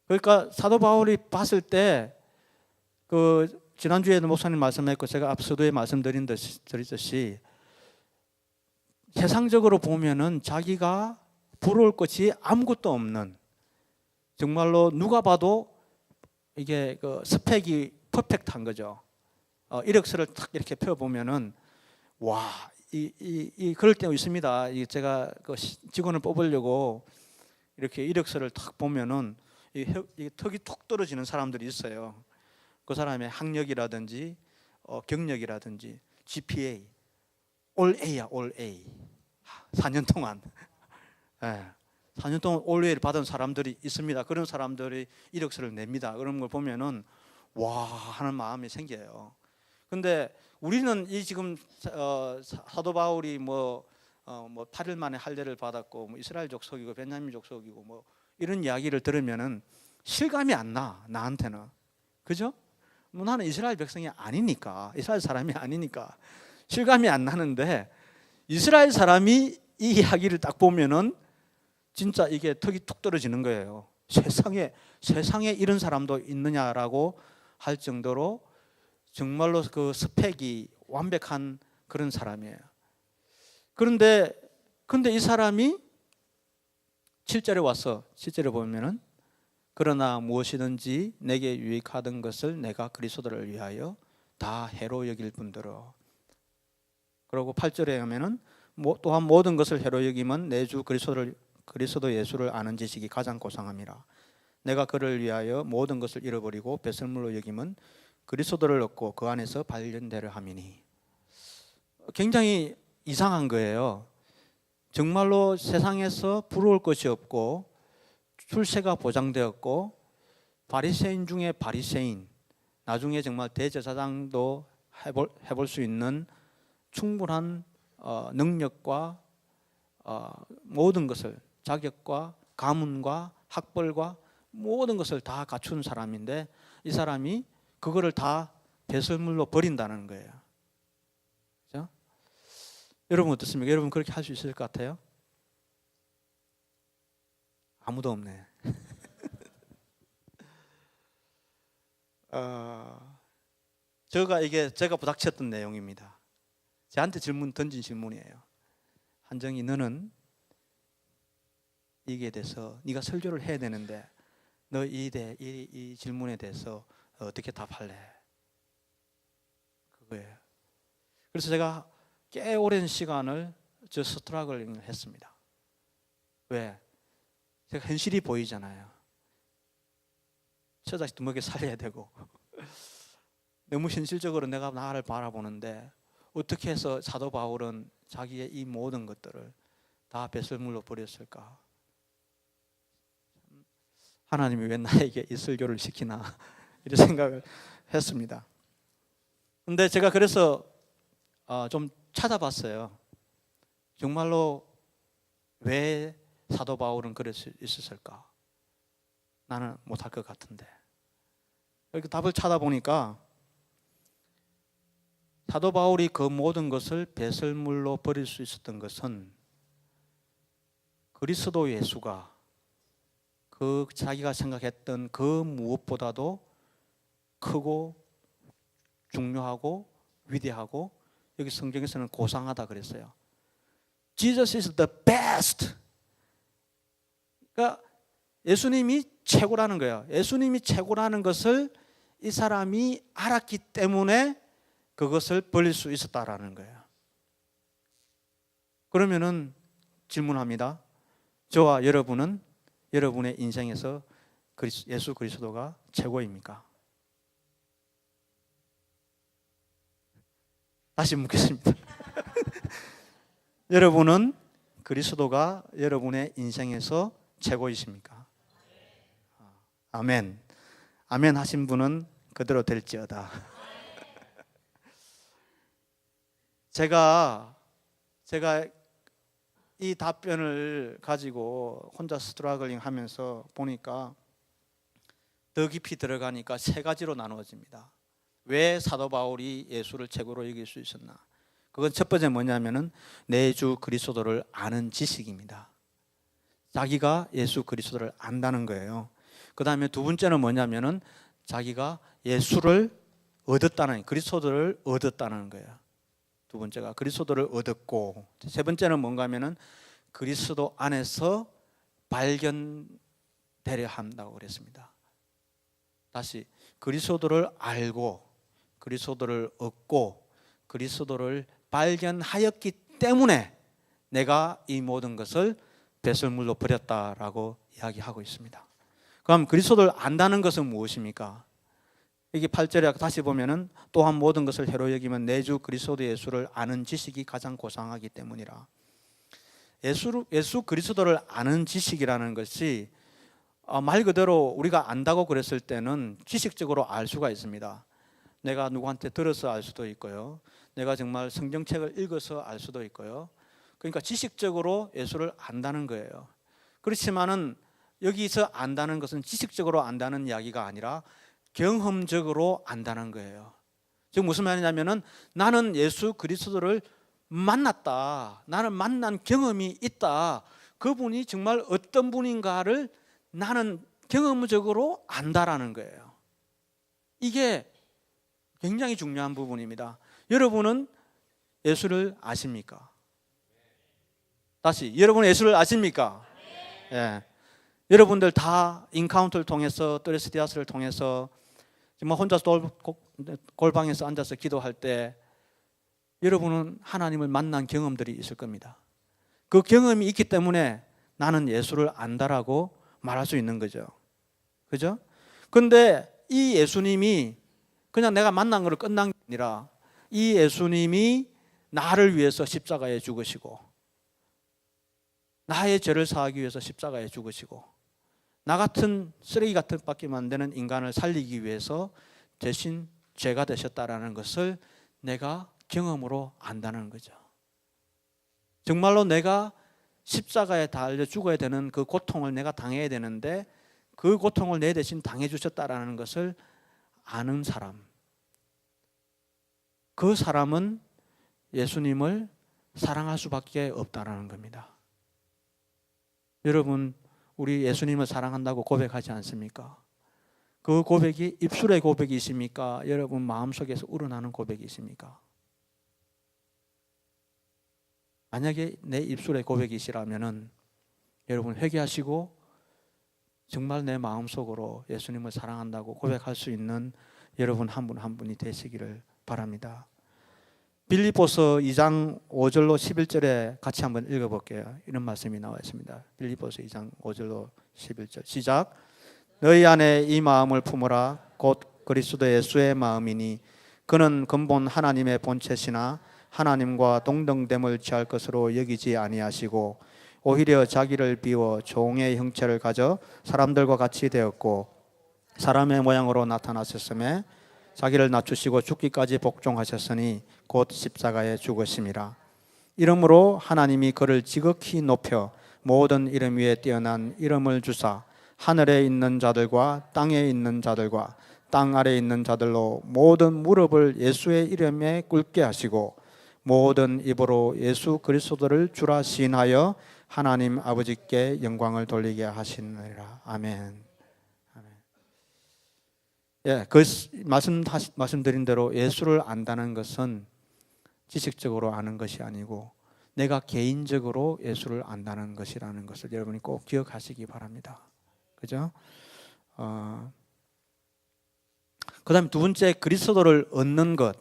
그러니까 사도 바울이 봤을 때 그 지난주에도 목사님 말씀했고 제가 앞서도에 말씀드렸듯이 세상적으로 보면은 자기가 부러울 것이 아무것도 없는 정말로 누가 봐도 이게 그 스펙이 퍼펙트한 거죠. 이력서를 딱 이렇게 펴보면은 와, 그럴 때가 있습니다. 제가 그 직원을 뽑으려고 이렇게 이력서를 딱 보면은 이 턱이 툭 떨어지는 사람들이 있어요. 그 사람의 학력이라든지 경력이라든지 GPA 올 A야, 올 A. 4년 동안 4년 동안 올 A를 받은 사람들이 있습니다. 그런 사람들이 이력서를 냅니다. 그런 걸 보면은 와 하는 마음이 생겨요. 근데 우리는 이 지금 사도 바울이 뭐 8일 만에 할례를 받았고 뭐 이스라엘 족속이고 베냐민 족속이고 뭐 이런 이야기를 들으면은 실감이 안 나, 나한테는. 그죠? 뭐 나는 이스라엘 백성이 아니니까, 이스라엘 사람이 아니니까 실감이 안 나는데 이스라엘 사람이 이 이야기를 딱 보면은 진짜 이게 턱이 툭 떨어지는 거예요. 세상에 이런 사람도 있느냐라고 할 정도로 정말로 그 스펙이 완벽한 그런 사람이에요. 근데 이 사람이 7절에 와서 7절에 보면은 그러나 무엇이든지 내게 유익하던 것을 내가 그리스도를 위하여 다 해로 여길 뿐더러. 그리고 8절에 하면은 또한 모든 것을 해로 여기면 내 주 그리스도 예수를 아는 지식이 가장 고상함이라. 내가 그를 위하여 모든 것을 잃어버리고 배설물로 여기면 그리스도를 얻고 그 안에서 발견되려 함이니. 굉장히 이상한 거예요. 정말로 세상에서 부러울 것이 없고 출세가 보장되었고 바리새인 중에 바리새인, 나중에 정말 대제사장도 해볼 수 있는 충분한 능력과 모든 것을 자격과 가문과 학벌과 모든 것을 다 갖춘 사람인데 이 사람이 그거를 다 배설물로 버린다는 거예요. 그렇죠? 여러분 어떻습니까? 여러분 그렇게 할 수 있을 것 같아요? 아무도 없네. 제가 부닥쳤던 내용입니다. 저한테 던진 질문이에요. 한정희, 너는 이게 대해서 네가 설교를 해야 되는데 너 이 질문에 대해서 어떻게 답할래? 그거예요. 그래서 제가 꽤 오랜 시간을 저 스트러글링을 했습니다. 왜? 제가 현실이 보이잖아요. 처자식도 먹여 살려야 되고 너무 현실적으로 내가 나를 바라보는데 어떻게 해서 사도 바울은 자기의 이 모든 것들을 다 배설물로 버렸을까? 하나님이 왜 나에게 이 설교를 시키나 이런 생각을 했습니다. 근데 제가 그래서 좀 찾아봤어요. 정말로 왜 사도 바울은 그럴 수 있었을까? 나는 못할 것 같은데. 이렇게 답을 찾아보니까 사도 바울이 그 모든 것을 배설물로 버릴 수 있었던 것은 그리스도 예수가 그 자기가 생각했던 그 무엇보다도 크고 중요하고 위대하고, 여기 성경에서는 고상하다 그랬어요. Jesus is the best. 그러니까 예수님이 최고라는 거예요. 예수님이 최고라는 것을 이 사람이 알았기 때문에 그것을 버릴 수 있었다라는 거예요. 그러면은 질문합니다. 저와 여러분은 여러분의 인생에서 예수 그리스도가 최고입니까? 다시 묻겠습니다. 여러분은 그리스도가 여러분의 인생에서 최고이십니까? 아멘. 아멘 하신 분은 그대로 될지어다. 제가 이 답변을 가지고 혼자 스트러글링 하면서 보니까 더 깊이 들어가니까 세 가지로 나누어집니다. 왜 사도 바울이 예수를 최고로 여길 수 있었나? 그건 첫 번째 뭐냐면은 내 주 그리스도를 아는 지식입니다. 자기가 예수 그리스도를 안다는 거예요. 그 다음에 두 번째는 뭐냐면은 자기가 예수를 얻었다는, 그리스도를 얻었다는 거예요. 두 번째가 그리스도를 얻었고, 세 번째는 뭔가 하면은 그리스도 안에서 발견되려 한다고 그랬습니다. 다시 그리스도를 알고 그리스도를 얻고 그리스도를 발견하였기 때문에 내가 이 모든 것을 배설물로 버렸다라고 이야기하고 있습니다. 그럼 그리스도를 안다는 것은 무엇입니까? 이게 8절에 다시 보면은 또한 모든 것을 해로 여기면 내 주 그리스도 예수를 아는 지식이 가장 고상하기 때문이라. 예수 그리스도를 아는 지식이라는 것이 말 그대로 우리가 안다고 그랬을 때는 지식적으로 알 수가 있습니다. 내가 누구한테 들어서 알 수도 있고요. 내가 정말 성경책을 읽어서 알 수도 있고요. 그러니까 지식적으로 예수를 안다는 거예요. 그렇지만은 여기서 안다는 것은 지식적으로 안다는 이야기가 아니라 경험적으로 안다는 거예요. 즉 무슨 말이냐면은 나는 예수 그리스도를 만났다. 나는 만난 경험이 있다. 그분이 정말 어떤 분인가를 나는 경험적으로 안다라는 거예요. 이게 굉장히 중요한 부분입니다. 여러분은 예수를 아십니까? 다시, 여러분은 예수를 아십니까? 예. 여러분들 다 인카운트를 통해서, 또레스디아스를 통해서 정말 혼자 골방에서 앉아서 기도할 때 여러분은 하나님을 만난 경험들이 있을 겁니다. 그 경험이 있기 때문에 나는 예수를 안다라고 말할 수 있는 거죠. 그죠? 근데 이 예수님이 그냥 내가 만난 거로 끝난 게 아니라 이 예수님이 나를 위해서 십자가에 죽으시고 나의 죄를 사하기 위해서 십자가에 죽으시고 나 같은 쓰레기 같은 밖에 만드는 인간을 살리기 위해서 대신 죄가 되셨다라는 것을 내가 경험으로 안다는 거죠. 정말로 내가 십자가에 달려 죽어야 되는 그 고통을 내가 당해야 되는데 그 고통을 내 대신 당해 주셨다라는 것을 아는 사람, 그 사람은 예수님을 사랑할 수밖에 없다라는 겁니다. 여러분, 우리 예수님을 사랑한다고 고백하지 않습니까? 그 고백이 입술의 고백이십니까? 여러분 마음속에서 우러나는 고백이십니까? 만약에 내 입술의 고백이시라면은 여러분 회개하시고 정말 내 마음속으로 예수님을 사랑한다고 고백할 수 있는 여러분 한 분 한 분이 되시기를 바랍니다. 빌립보서 2장 5절로 11절에 같이 한번 읽어볼게요. 이런 말씀이 나와 있습니다. 빌립보서 2장 5절로 11절 시작. 너희 안에 이 마음을 품으라. 곧 그리스도 예수의 마음이니 그는 근본 하나님의 본체시나 하나님과 동등됨을 취할 것으로 여기지 아니하시고 오히려 자기를 비워 종의 형체를 가져 사람들과 같이 되었고 사람의 모양으로 나타나셨음에 자기를 낮추시고 죽기까지 복종하셨으니 곧 십자가에 죽으심이라. 이러므로 하나님이 그를 지극히 높여 모든 이름 위에 뛰어난 이름을 주사 하늘에 있는 자들과 땅에 있는 자들과 땅 아래에 있는 자들로 모든 무릎을 예수의 이름에 꿇게 하시고 모든 입으로 예수 그리스도를 주라 시인하여 하나님 아버지께 영광을 돌리게 하시느니라. 아멘. 아멘. 예, 그 말씀드린 대로 예수를 안다는 것은 지식적으로 아는 것이 아니고 내가 개인적으로 예수를 안다는 것이라는 것을 여러분이 꼭 기억하시기 바랍니다. 그죠? 그 다음에 두 번째, 그리스도를 얻는 것.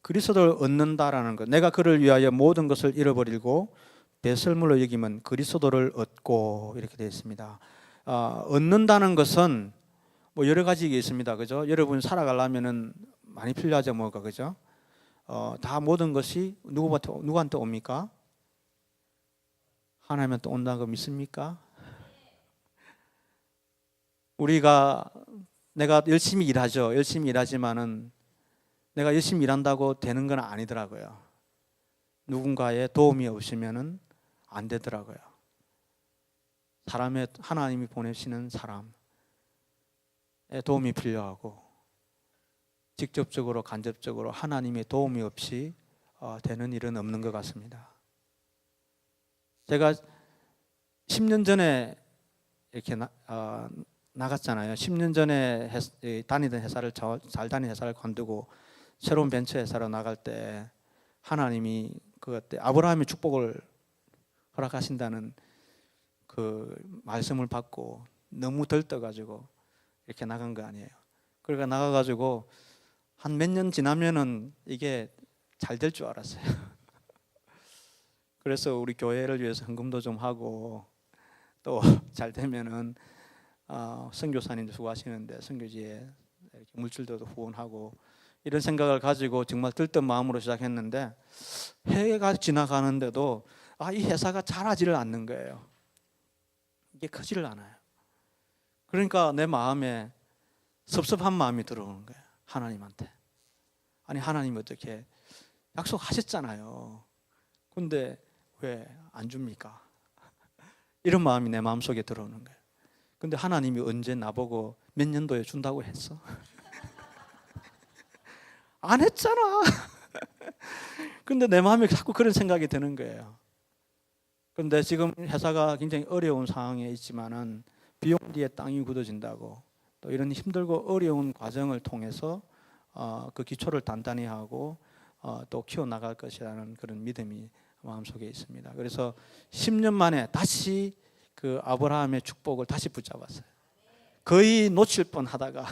그리스도를 얻는다라는 것. 내가 그를 위하여 모든 것을 잃어버리고 배설물로 여기면 그리스도를 얻고 이렇게 되어 있습니다. 얻는다는 것은 뭐 여러 가지가 있습니다. 그죠? 여러분 살아가려면은 많이 필요하죠, 뭐가. 그죠? 다 모든 것이 누구한테 옵니까? 하나님한테 온다는 거 믿습니까? 내가 열심히 일하죠. 열심히 일하지만은 내가 열심히 일한다고 되는 건 아니더라고요. 누군가의 도움이 없으면은 안 되더라고요. 하나님이 보내시는 사람의 도움이 필요하고 직접적으로 간접적으로 하나님의 도움이 없이 되는 일은 없는 것 같습니다. 제가 10년 전에 이렇게 나갔잖아요. 10년 전에 다니던 회사를 잘 다니는 회사를 관두고 새로운 벤처 회사로 나갈 때 하나님이 그때 아브라함의 축복을 허락하신다는 그 말씀을 받고 너무 들떠가지고 이렇게 나간 거 아니에요. 그러니까 나가가지고 한 몇 년 지나면은 이게 잘 될 줄 알았어요. 그래서 우리 교회를 위해서 헌금도 좀 하고 또 잘 되면은 선교사님도 수고하시는데 선교지에 이렇게 물질도 후원하고 이런 생각을 가지고 정말 들뜬 마음으로 시작했는데 해가 지나가는데도 이 회사가 자라지를 않는 거예요. 이게 크지를 않아요. 그러니까 내 마음에 섭섭한 마음이 들어오는 거예요. 하나님한테. 아니 하나님 어떻게 약속하셨잖아요. 근데 왜 안 줍니까? 이런 마음이 내 마음속에 들어오는 거예요. 근데 하나님이 언제 나보고 몇 년도에 준다고 했어? 안 했잖아. 근데 내 마음에 자꾸 그런 생각이 드는 거예요. 그런데 지금 회사가 굉장히 어려운 상황에 있지만은 비용 뒤에 땅이 굳어진다고 또 이런 힘들고 어려운 과정을 통해서 그 기초를 단단히 하고 또 키워나갈 것이라는 그런 믿음이 마음속에 있습니다. 그래서 10년 만에 다시 그 아브라함의 축복을 다시 붙잡았어요. 거의 놓칠 뻔하다가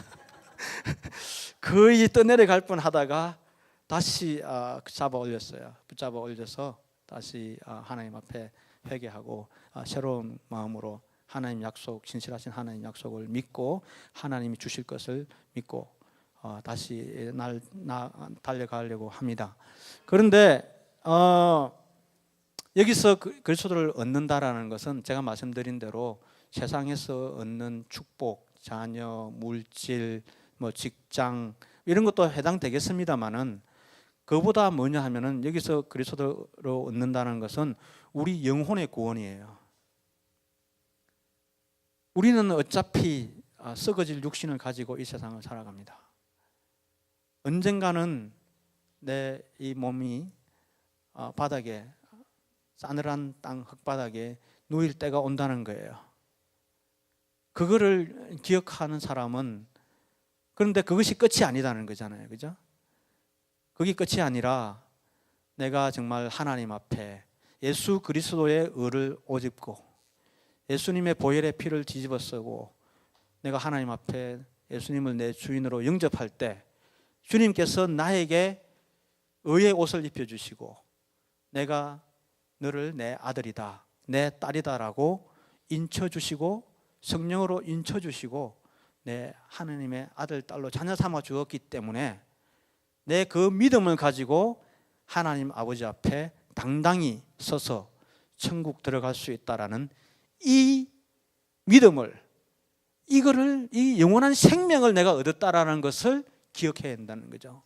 거의 떠내려갈 뻔하다가 다시 붙잡아 올려서 다시 하나님 앞에 회개하고 새로운 마음으로 하나님 약속, 진실하신 하나님 약속을 믿고 하나님이 주실 것을 믿고 다시 달려가려고 합니다. 그런데 여기서 그리스도를 얻는다라는 것은 제가 말씀드린 대로 세상에서 얻는 축복, 자녀, 물질, 뭐 직장 이런 것도 해당되겠습니다만은 그보다 뭐냐 하면은 여기서 그리스도를 얻는다는 것은 우리 영혼의 구원이에요. 우리는 어차피 썩어질 육신을 가지고 이 세상을 살아갑니다. 언젠가는 내 이 몸이 바닥에 싸늘한 땅 흙바닥에 누일 때가 온다는 거예요. 그거를 기억하는 사람은 그런데 그것이 끝이 아니다는 거잖아요. 그죠? 그게 끝이 아니라 내가 정말 하나님 앞에 예수 그리스도의 의를 오집고 예수님의 보혈의 피를 뒤집어 쓰고 내가 하나님 앞에 예수님을 내 주인으로 영접할 때 주님께서 나에게 의의 옷을 입혀주시고 내가 너를 내 아들이다, 내 딸이다라고 인쳐주시고 성령으로 인쳐주시고 내 하나님의 아들, 딸로 자녀 삼아 주었기 때문에 내 그 믿음을 가지고 하나님 아버지 앞에 당당히 서서 천국 들어갈 수 있다라는 이 믿음을 이 영원한 생명을 내가 얻었다라는 것을 기억해야 한다는 거죠.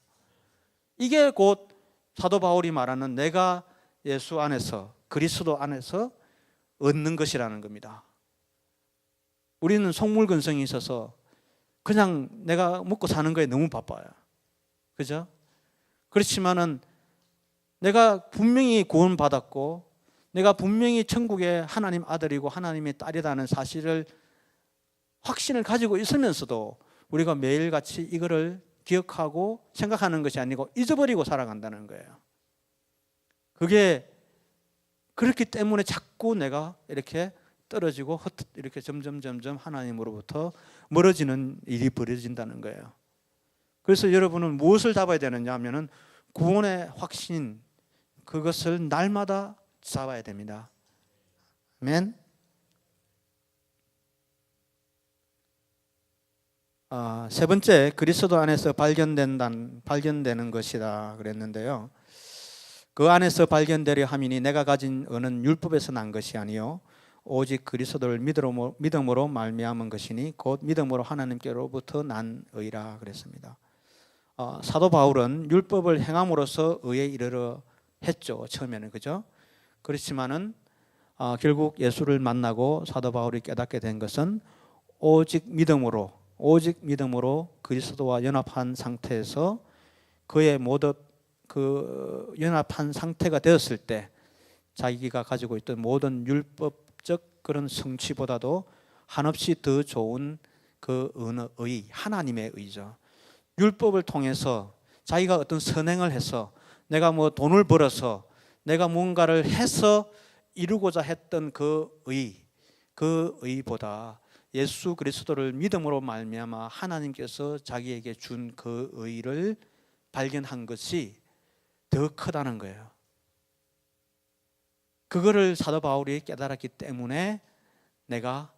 이게 곧 사도 바울이 말하는 내가 예수 안에서 그리스도 안에서 얻는 것이라는 겁니다. 우리는 속물근성이 있어서 그냥 내가 먹고 사는 거에 너무 바빠요. 그죠? 그렇지만은 내가 분명히 구원받았고 내가 분명히 천국의 하나님 아들이고 하나님의 딸이라는 사실을 확신을 가지고 있으면서도 우리가 매일같이 이거를 기억하고 생각하는 것이 아니고 잊어버리고 살아간다는 거예요. 그게 그렇기 때문에 자꾸 내가 이렇게 떨어지고 이렇게 점점 하나님으로부터 멀어지는 일이 벌어진다는 거예요. 그래서 여러분은 무엇을 잡아야 되느냐 하면은 구원의 확신, 그것을 날마다 잡아야 됩니다. 아멘. 세 번째, 그리스도 안에서 발견되는 것이다 그랬는데요. 그 안에서 발견되려 함이니 내가 가진 의는 율법에서 난 것이 아니요 오직 그리스도를 믿음으로 말미암은 것이니 곧 믿음으로 하나님께로부터 난 의라 그랬습니다. 사도 바울은 율법을 행함으로써 의에 이르러 했죠. 처음에는, 그죠? 그렇지만은 결국 예수를 만나고 사도 바울이 깨닫게 된 것은 오직 믿음으로 그리스도와 연합한 상태에서 그의 모든 그 연합한 상태가 되었을 때 자기가 가지고 있던 모든 율법적 그런 성취보다도 한없이 더 좋은 그 의, 하나님의 의죠. 율법을 통해서 자기가 어떤 선행을 해서 내가 뭐 돈을 벌어서 내가 뭔가를 해서 이루고자 했던 그 의보다 예수 그리스도를 믿음으로 말미암아 하나님께서 자기에게 준 그 의를 발견한 것이 더 크다는 거예요. 그거를 사도 바울이 깨달았기 때문에 내가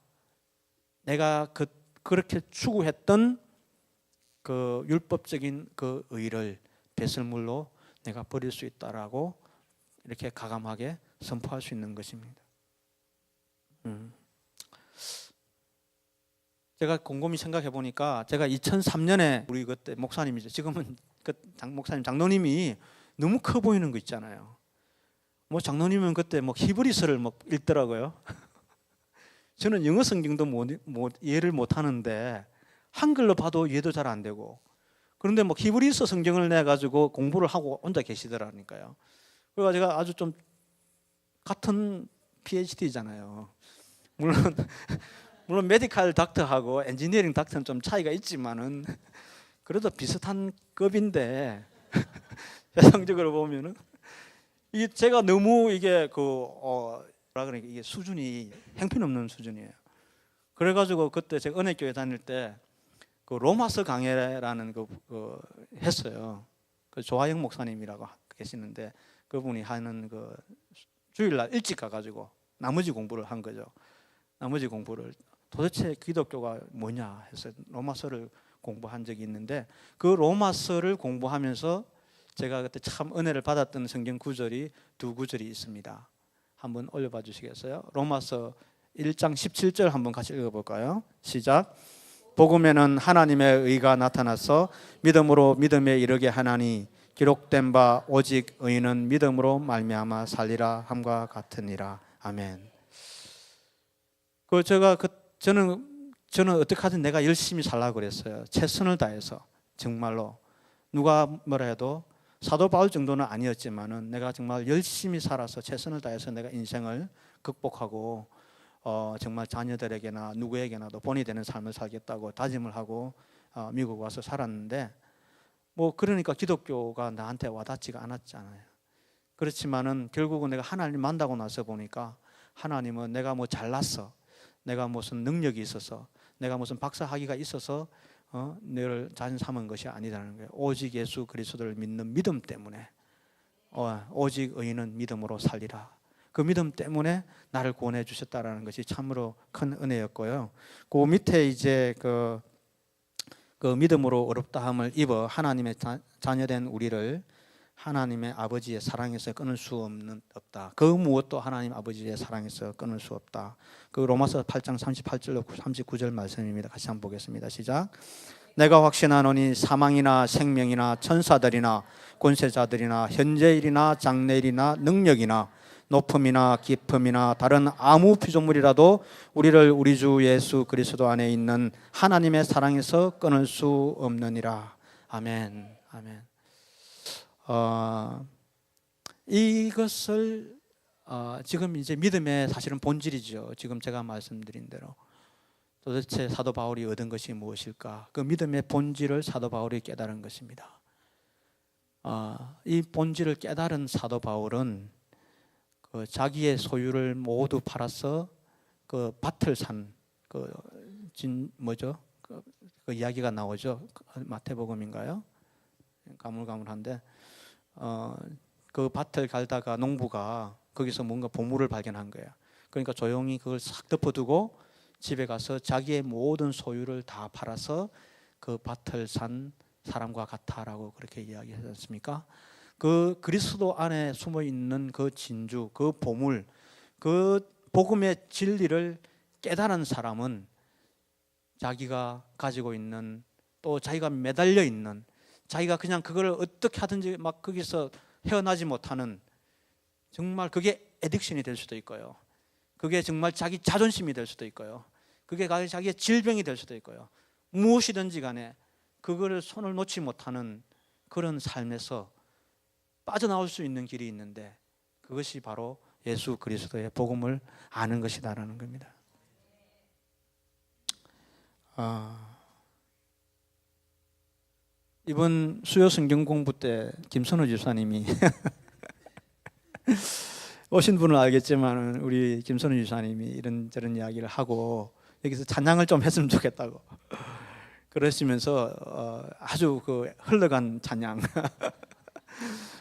그렇게 추구했던 그 율법적인 그 의를 배설물로 내가 버릴 수 있다라고 이렇게 가감하게 선포할 수 있는 것입니다. 제가 곰곰이 생각해 보니까 제가 2003년에 우리 그때 목사님이죠. 지금은 그 목사님 장로님이 너무 커 보이는 거 있잖아요. 뭐 장로님은 그때 뭐 히브리서를 막 읽더라고요. 저는 영어 성경도 이해를 못 하는데 한글로 봐도 이해도 잘 안 되고 그런데 뭐 히브리서 성경을 내 가지고 공부를 하고 혼자 계시더라니까요. 그래서 제가 아주 좀 같은 PhD잖아요. 물론 메디컬 닥터하고 엔지니어링 닥터는 좀 차이가 있지만은 그래도 비슷한 급인데 세상적으로 보면은 이게 제가 너무 이게 뭐라 그러니까 이게 수준이 형편없는 수준이에요. 그래가지고 그때 제가 은혜교회 다닐 때 그 로마서 강해라는 그 했어요. 그 조하영 목사님이라고 계시는데 그분이 하는 그 주일날 일찍 가가지고 나머지 공부를 한 거죠. 나머지 공부를 도대체 기독교가 뭐냐 해서 로마서를 공부한 적이 있는데 그 로마서를 공부하면서 제가 그때 참 은혜를 받았던 성경 구절이 두 구절이 있습니다. 한번 올려봐 주시겠어요? 로마서 1장 17절 한번 같이 읽어볼까요? 시작. 복음에는 하나님의 의가 나타나서 믿음으로 믿음에 이르게 하나니 기록된 바 오직 의인은 믿음으로 말미암아 살리라 함과 같으니라. 아멘. 저는 어떻게 하든 내가 열심히 살라고 그랬어요. 최선을 다해서 정말로 누가 뭐라 해도 사도 바울 정도는 아니었지만은 내가 정말 열심히 살아서 최선을 다해서 내가 인생을 극복하고 정말 자녀들에게나 누구에게나도 본이 되는 삶을 살겠다고 다짐을 하고 미국 와서 살았는데 뭐 그러니까 기독교가 나한테 와닿지가 않았잖아요. 그렇지만은 결국은 내가 하나님 만나고 나서 보니까 하나님은 내가 뭐 잘났어, 내가 무슨 능력이 있어서, 내가 무슨 박사 학위가 있어서 너를 자신 삼은 것이 아니라는 거예요. 오직 예수 그리스도를 믿는 믿음 때문에 오직 의인은 믿음으로 살리라. 그 믿음 때문에 나를 구원해 주셨다라는 것이 참으로 큰 은혜였고요. 그 밑에 이제 그 믿음으로 어렵다함을 입어 하나님의 자녀된 우리를 하나님의 아버지의 사랑에서 끊을 수 없다. 그 무엇도 하나님 아버지의 사랑에서 끊을 수 없다. 그 로마서 8장 38절로 39절 말씀입니다. 같이 한번 보겠습니다. 시작. 내가 확신하노니 사망이나 생명이나 천사들이나 권세자들이나 현재일이나 장래일이나 능력이나 높음이나 깊음이나 다른 아무 피조물이라도 우리를 우리 주 예수 그리스도 안에 있는 하나님의 사랑에서 끊을 수 없느니라. 아멘. 아멘. 이것을 지금 이제 믿음의 사실은 본질이죠. 지금 제가 말씀드린 대로 도대체 사도 바울이 얻은 것이 무엇일까? 그 믿음의 본질을 사도 바울이 깨달은 것입니다. 이 본질을 깨달은 사도 바울은 그 자기의 소유를 모두 팔아서 그 밭을 산 그 그 이야기가 나오죠. 마태복음인가요? 가물가물한데 그 밭을 갈다가 농부가 거기서 뭔가 보물을 발견한 거야. 그러니까 조용히 그걸 싹 덮어두고 집에 가서 자기의 모든 소유를 다 팔아서 그 밭을 산 사람과 같아라고 그렇게 이야기하지 않습니까? 그 그리스도 안에 숨어 있는 그 진주, 그 보물, 그 복음의 진리를 깨달은 사람은 자기가 가지고 있는, 또 자기가 매달려 있는, 자기가 그냥 그걸 어떻게 하든지 막 거기서 헤어나지 못하는, 정말 그게 애딕션이 될 수도 있고요. 그게 정말 자기 자존심이 될 수도 있고요. 그게 자기의 질병이 될 수도 있고요. 무엇이든지 간에 그거를 손을 놓지 못하는 그런 삶에서 빠져나올 수 있는 길이 있는데, 그것이 바로 예수 그리스도의 복음을 아는 것이다라는 겁니다. 이번 수요 성경 공부 때 김선우 집사님이 오신 분은 알겠지만 우리 김선우 집사님이 이런저런 이야기를 하고 여기서 찬양을 좀 했으면 좋겠다고 그러시면서 아주 그 흘러간 찬양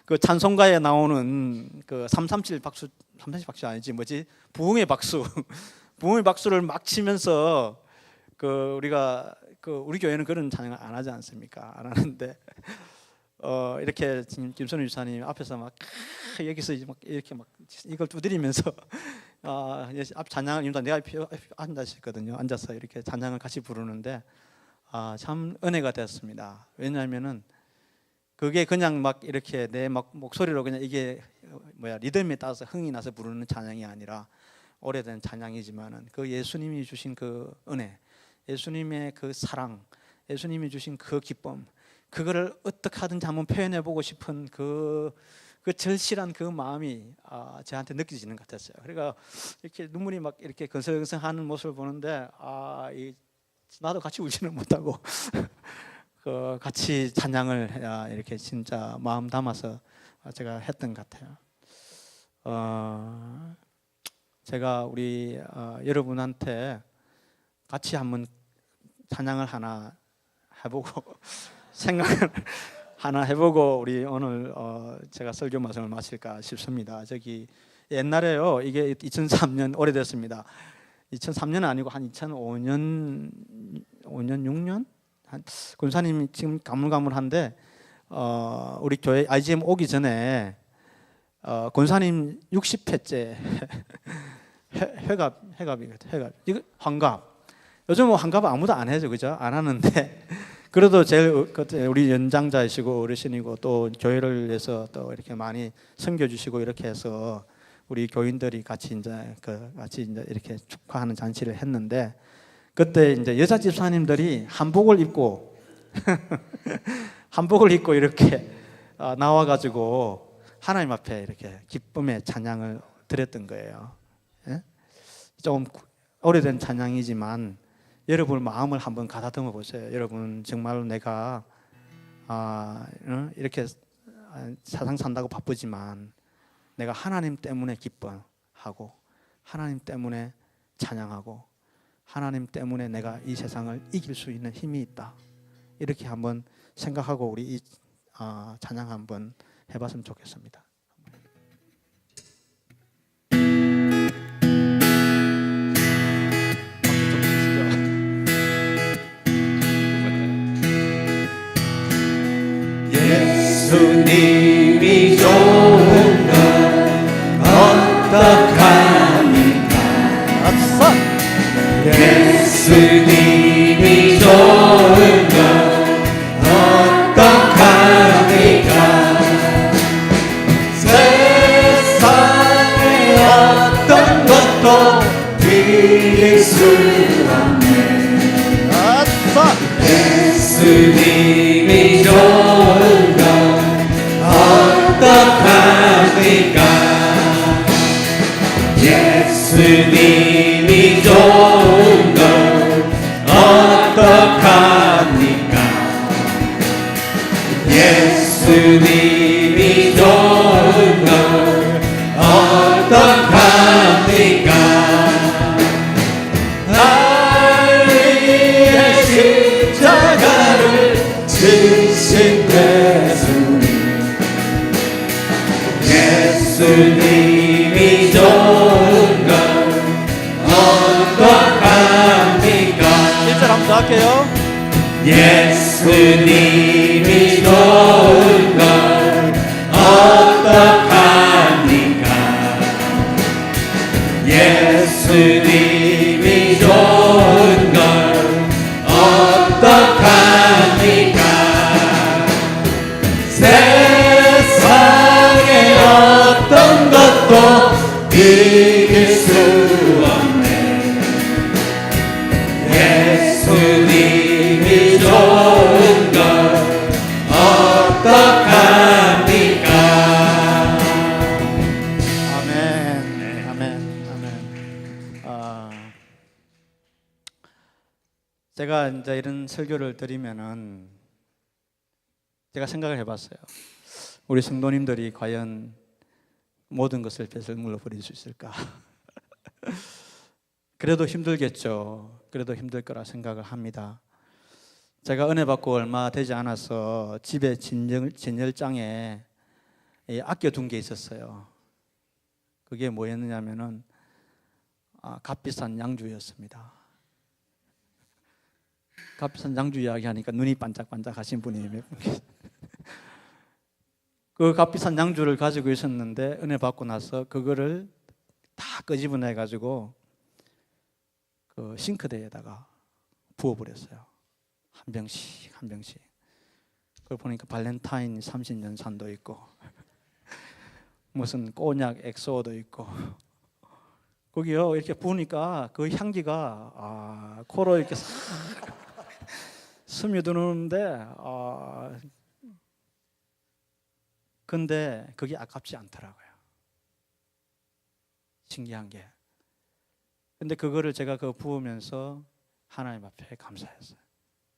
그 찬송가에 나오는 그 337 박수, 337 박수 아니지 뭐지, 부흥의 박수 부흥의 박수를 막 치면서 그 우리가 우리 교회는 그런 찬양을 안 하지 않습니까? 안 하는데 이렇게 김선우 집사님 앞에서 막 여기서 막 이렇게 막 이걸 두드리면서 앞 찬양을 내가 앞에 앉아 있었거든요. 앉아서 이렇게 찬양을 같이 부르는데 참 은혜가 됐습니다. 왜냐하면은 그게 그냥 막 이렇게 내 막 목소리로 그냥 이게 리듬에 따라서 흥이 나서 부르는 찬양이 아니라 오래된 찬양이지만은 그 예수님이 주신 그 은혜, 예수님의 그 사랑, 예수님이 주신 그 기쁨, 그거를 어떻게 하든지 한번 표현해 보고 싶은 그 절실한 그 마음이 저한테 느껴지는 것 같았어요. 그러니까 이렇게 눈물이 막 이렇게 건성건성하는 모습을 보는데 나도 같이 울지는 못하고 같이 찬양을 이렇게 진짜 마음 담아서 제가 했던 것 같아요. 제가 우리 여러분한테 같이 한번 찬양을 하나 해보고 생각을 하나 해보고 우리 오늘 제가 설교 말씀을 마칠까 싶습니다. 저기 옛날에요, 이게 2003년 오래됐습니다. 2003년은 아니고 한 2005년 6년 한 권사님 지금 가물가물한데 우리 교회 IGM 오기 전에 권사님 60회째 회갑 이거 환갑. 요즘 환갑 아무도 안 해죠, 그죠? 안 하는데 그래도 제일 우리 연장자이시고 어르신이고 또 교회를 위해서 또 이렇게 많이 섬겨주시고 이렇게 해서 우리 교인들이 같이 이제 이렇게 축하하는 잔치를 했는데, 그때 이제 여자 집사님들이 한복을 입고 한복을 입고 이렇게 나와가지고 하나님 앞에 이렇게 기쁨의 찬양을 드렸던 거예요. 예? 조금 오래된 찬양이지만 여러분 마음을 한번 가다듬어 보세요. 여러분 정말로 내가 이렇게 세상 산다고 바쁘지만 내가 하나님 때문에 기뻐하고 하나님 때문에 찬양하고 하나님 때문에 내가 이 세상을 이길 수 있는 힘이 있다. 이렇게 한번 생각하고 우리 이 찬양 한번 해봤으면 좋겠습니다. 예수님이 좋은 것 어떡합니까? 예수님이 좋은 것 어떡합니까? 세상에 예수님이 좋은 걸 어떡합니까? 예수님이 좋은 걸 어떡합니까? 날 위해 십자가를 지신 예수님, 예수님이 좋은 걸 어떡합니까? 1절 한번 더 할게요. 예수님이 좋은 걸 어떡합니까? 예수님이 좋은 걸 어떡합니까? 세상의 어떤 것도 이길 수 없네. 예수님이 좋은 걸 어떡합니까? 아멘, 아멘, 아멘. 제가 이제 이런 설교를 드리면은 제가 생각을 해봤어요. 우리 성도님들이 과연 모든 것을 배설물로 버릴 수 있을까? 그래도 힘들겠죠. 그래도 힘들 거라 생각을 합니다. 제가 은혜 받고 얼마 되지 않아서 집에 진열장에 아껴둔 게 있었어요. 그게 뭐였느냐면은 값비싼 양주였습니다. 값비싼 양주 이야기하니까 눈이 반짝반짝 하신 분이 몇 분 계세요. 그 값비싼 양주를 가지고 있었는데 은혜 받고 나서 그거를 다 끄집어내 가지고 그 싱크대에다가 부어버렸어요. 한 병씩 한 병씩. 그걸 보니까 발렌타인 30년 산도 있고 무슨 꼬냑 엑소도 있고 거기요 이렇게 부으니까 그 향기가 코로 이렇게 싹 스며드는데 근데 그게 아깝지 않더라고요. 신기한 게. 근데 그거를 제가 부으면서 하나님 앞에 감사했어요.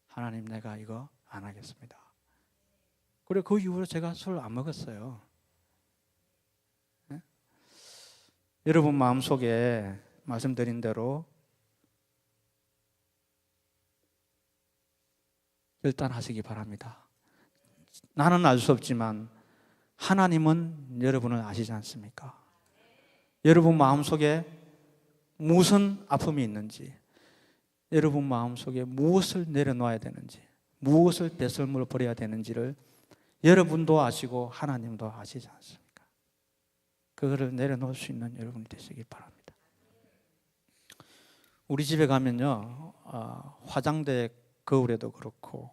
하나님, 내가 이거 안 하겠습니다. 그리고 그 이후로 제가 술 안 먹었어요. 네? 여러분 마음속에 말씀드린 대로 결단하시기 바랍니다. 나는 알 수 없지만 하나님은 여러분을 아시지 않습니까? 여러분 마음속에 무슨 아픔이 있는지, 여러분 마음속에 무엇을 내려놓아야 되는지, 무엇을 배설물로 버려야 되는지를 여러분도 아시고 하나님도 아시지 않습니까? 그거를 내려놓을 수 있는 여러분이 되시기 바랍니다. 우리 집에 가면요, 화장대 거울에도 그렇고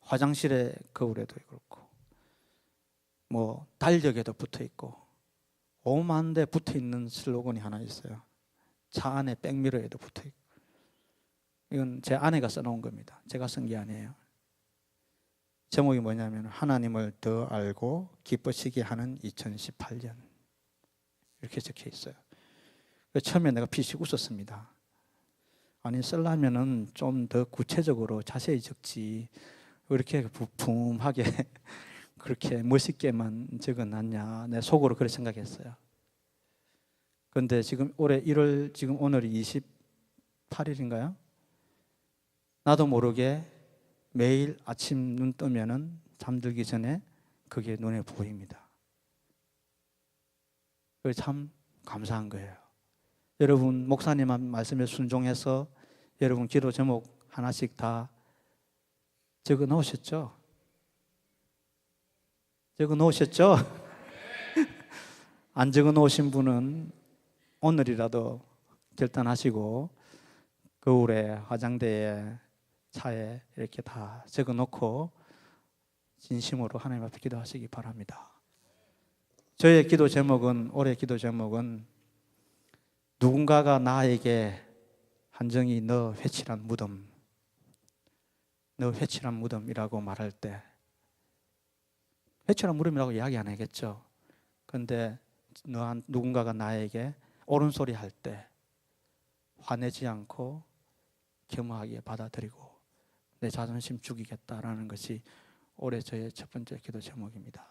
화장실의 거울에도 그렇고 뭐 달력에도 붙어있고 오만 대 붙어있는 슬로건이 하나 있어요. 차 안에 백미러에도 붙어있고. 이건 제 아내가 써놓은 겁니다. 제가 쓴 게 아니에요. 제목이 뭐냐면 하나님을 더 알고 기뻐지게 하는 2018년 이렇게 적혀 있어요. 처음에 내가 피식 웃었습니다. 아니 쓰려면은 좀 더 구체적으로 자세히 적지 왜 이렇게 부품하게 그렇게 멋있게만 적어놨냐, 내 속으로 그렇게 생각했어요. 그런데 지금 올해 1월 지금 오늘이 28일인가요? 나도 모르게 매일 아침 눈 뜨면은 잠들기 전에 그게 눈에 보입니다. 그게 참 감사한 거예요. 여러분 목사님 말씀에 순종해서 여러분 기도 제목 하나씩 다 적어 놓으셨죠? 적어 놓으셨죠? 안 적어 놓으신 분은 오늘이라도 결단하시고 거울에 화장대에 차에 이렇게 다 적어 놓고 진심으로 하나님 앞에 기도하시기 바랍니다. 저의 기도 제목은, 올해 기도 제목은 누군가가 나에게 한정이 너 회칠한 무덤, 너 회칠한 무덤이라고 말할 때 회칠한 무덤이라고 이야기 안 하겠죠. 근데 누군가가 나에게 옳은 소리 할 때 화내지 않고 겸허하게 받아들이고 내 자존심 죽이겠다라는 것이 올해 저의 첫 번째 기도 제목입니다.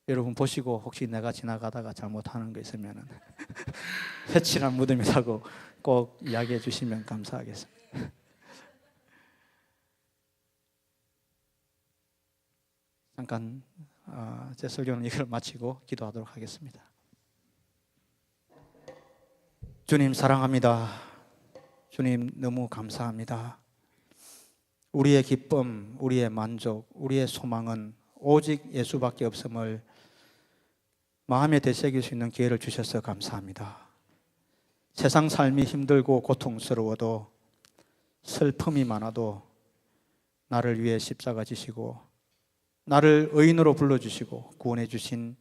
여러분 보시고 혹시 내가 지나가다가 잘못하는 거 있으면 회칠한 무덤이라고 꼭 이야기해 주시면 감사하겠습니다. 잠깐 제 설교는 이걸 마치고 기도하도록 하겠습니다. 주님 사랑합니다. 주님 너무 감사합니다. 우리의 기쁨, 우리의 만족, 우리의 소망은 오직 예수밖에 없음을 마음에 되새길 수 있는 기회를 주셔서 감사합니다. 세상 삶이 힘들고 고통스러워도 슬픔이 많아도 나를 위해 십자가 지시고 나를 의인으로 불러주시고 구원해 주신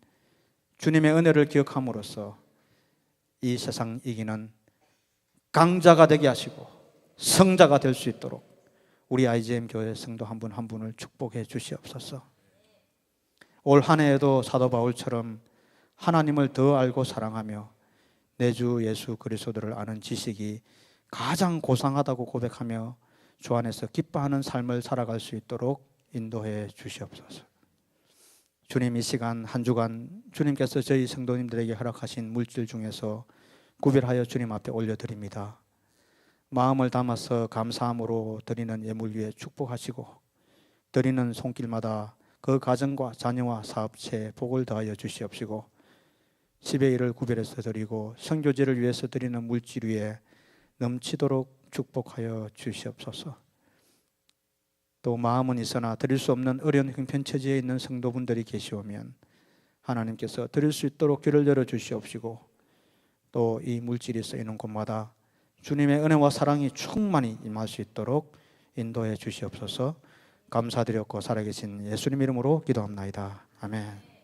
주님의 은혜를 기억함으로써 이 세상 이기는 강자가 되게 하시고 성자가 될 수 있도록 우리 IGM 교회 성도 한 분 한 분을 축복해 주시옵소서. 올 한 해에도 사도 바울처럼 하나님을 더 알고 사랑하며 내 주 예수 그리스도를 아는 지식이 가장 고상하다고 고백하며 주 안에서 기뻐하는 삶을 살아갈 수 있도록 인도해 주시옵소서. 주님, 이 시간 한 주간 주님께서 저희 성도님들에게 허락하신 물질 중에서 구별하여 주님 앞에 올려드립니다. 마음을 담아서 감사함으로 드리는 예물 위에 축복하시고 드리는 손길마다 그 가정과 자녀와 사업체에 복을 더하여 주시옵시고 10의 1을 구별해서 드리고 선교지를 위해서 드리는 물질 위에 넘치도록 축복하여 주시옵소서. 또 마음은 있으나 드릴 수 없는 어려운 형편처지에 있는 성도분들이 계시오면 하나님께서 드릴 수 있도록 길을 열어주시옵시고 또 이 물질이 쓰이는 곳마다 주님의 은혜와 사랑이 충만히 임할 수 있도록 인도해 주시옵소서. 감사드렸고 살아계신 예수님 이름으로 기도합나이다. 아멘.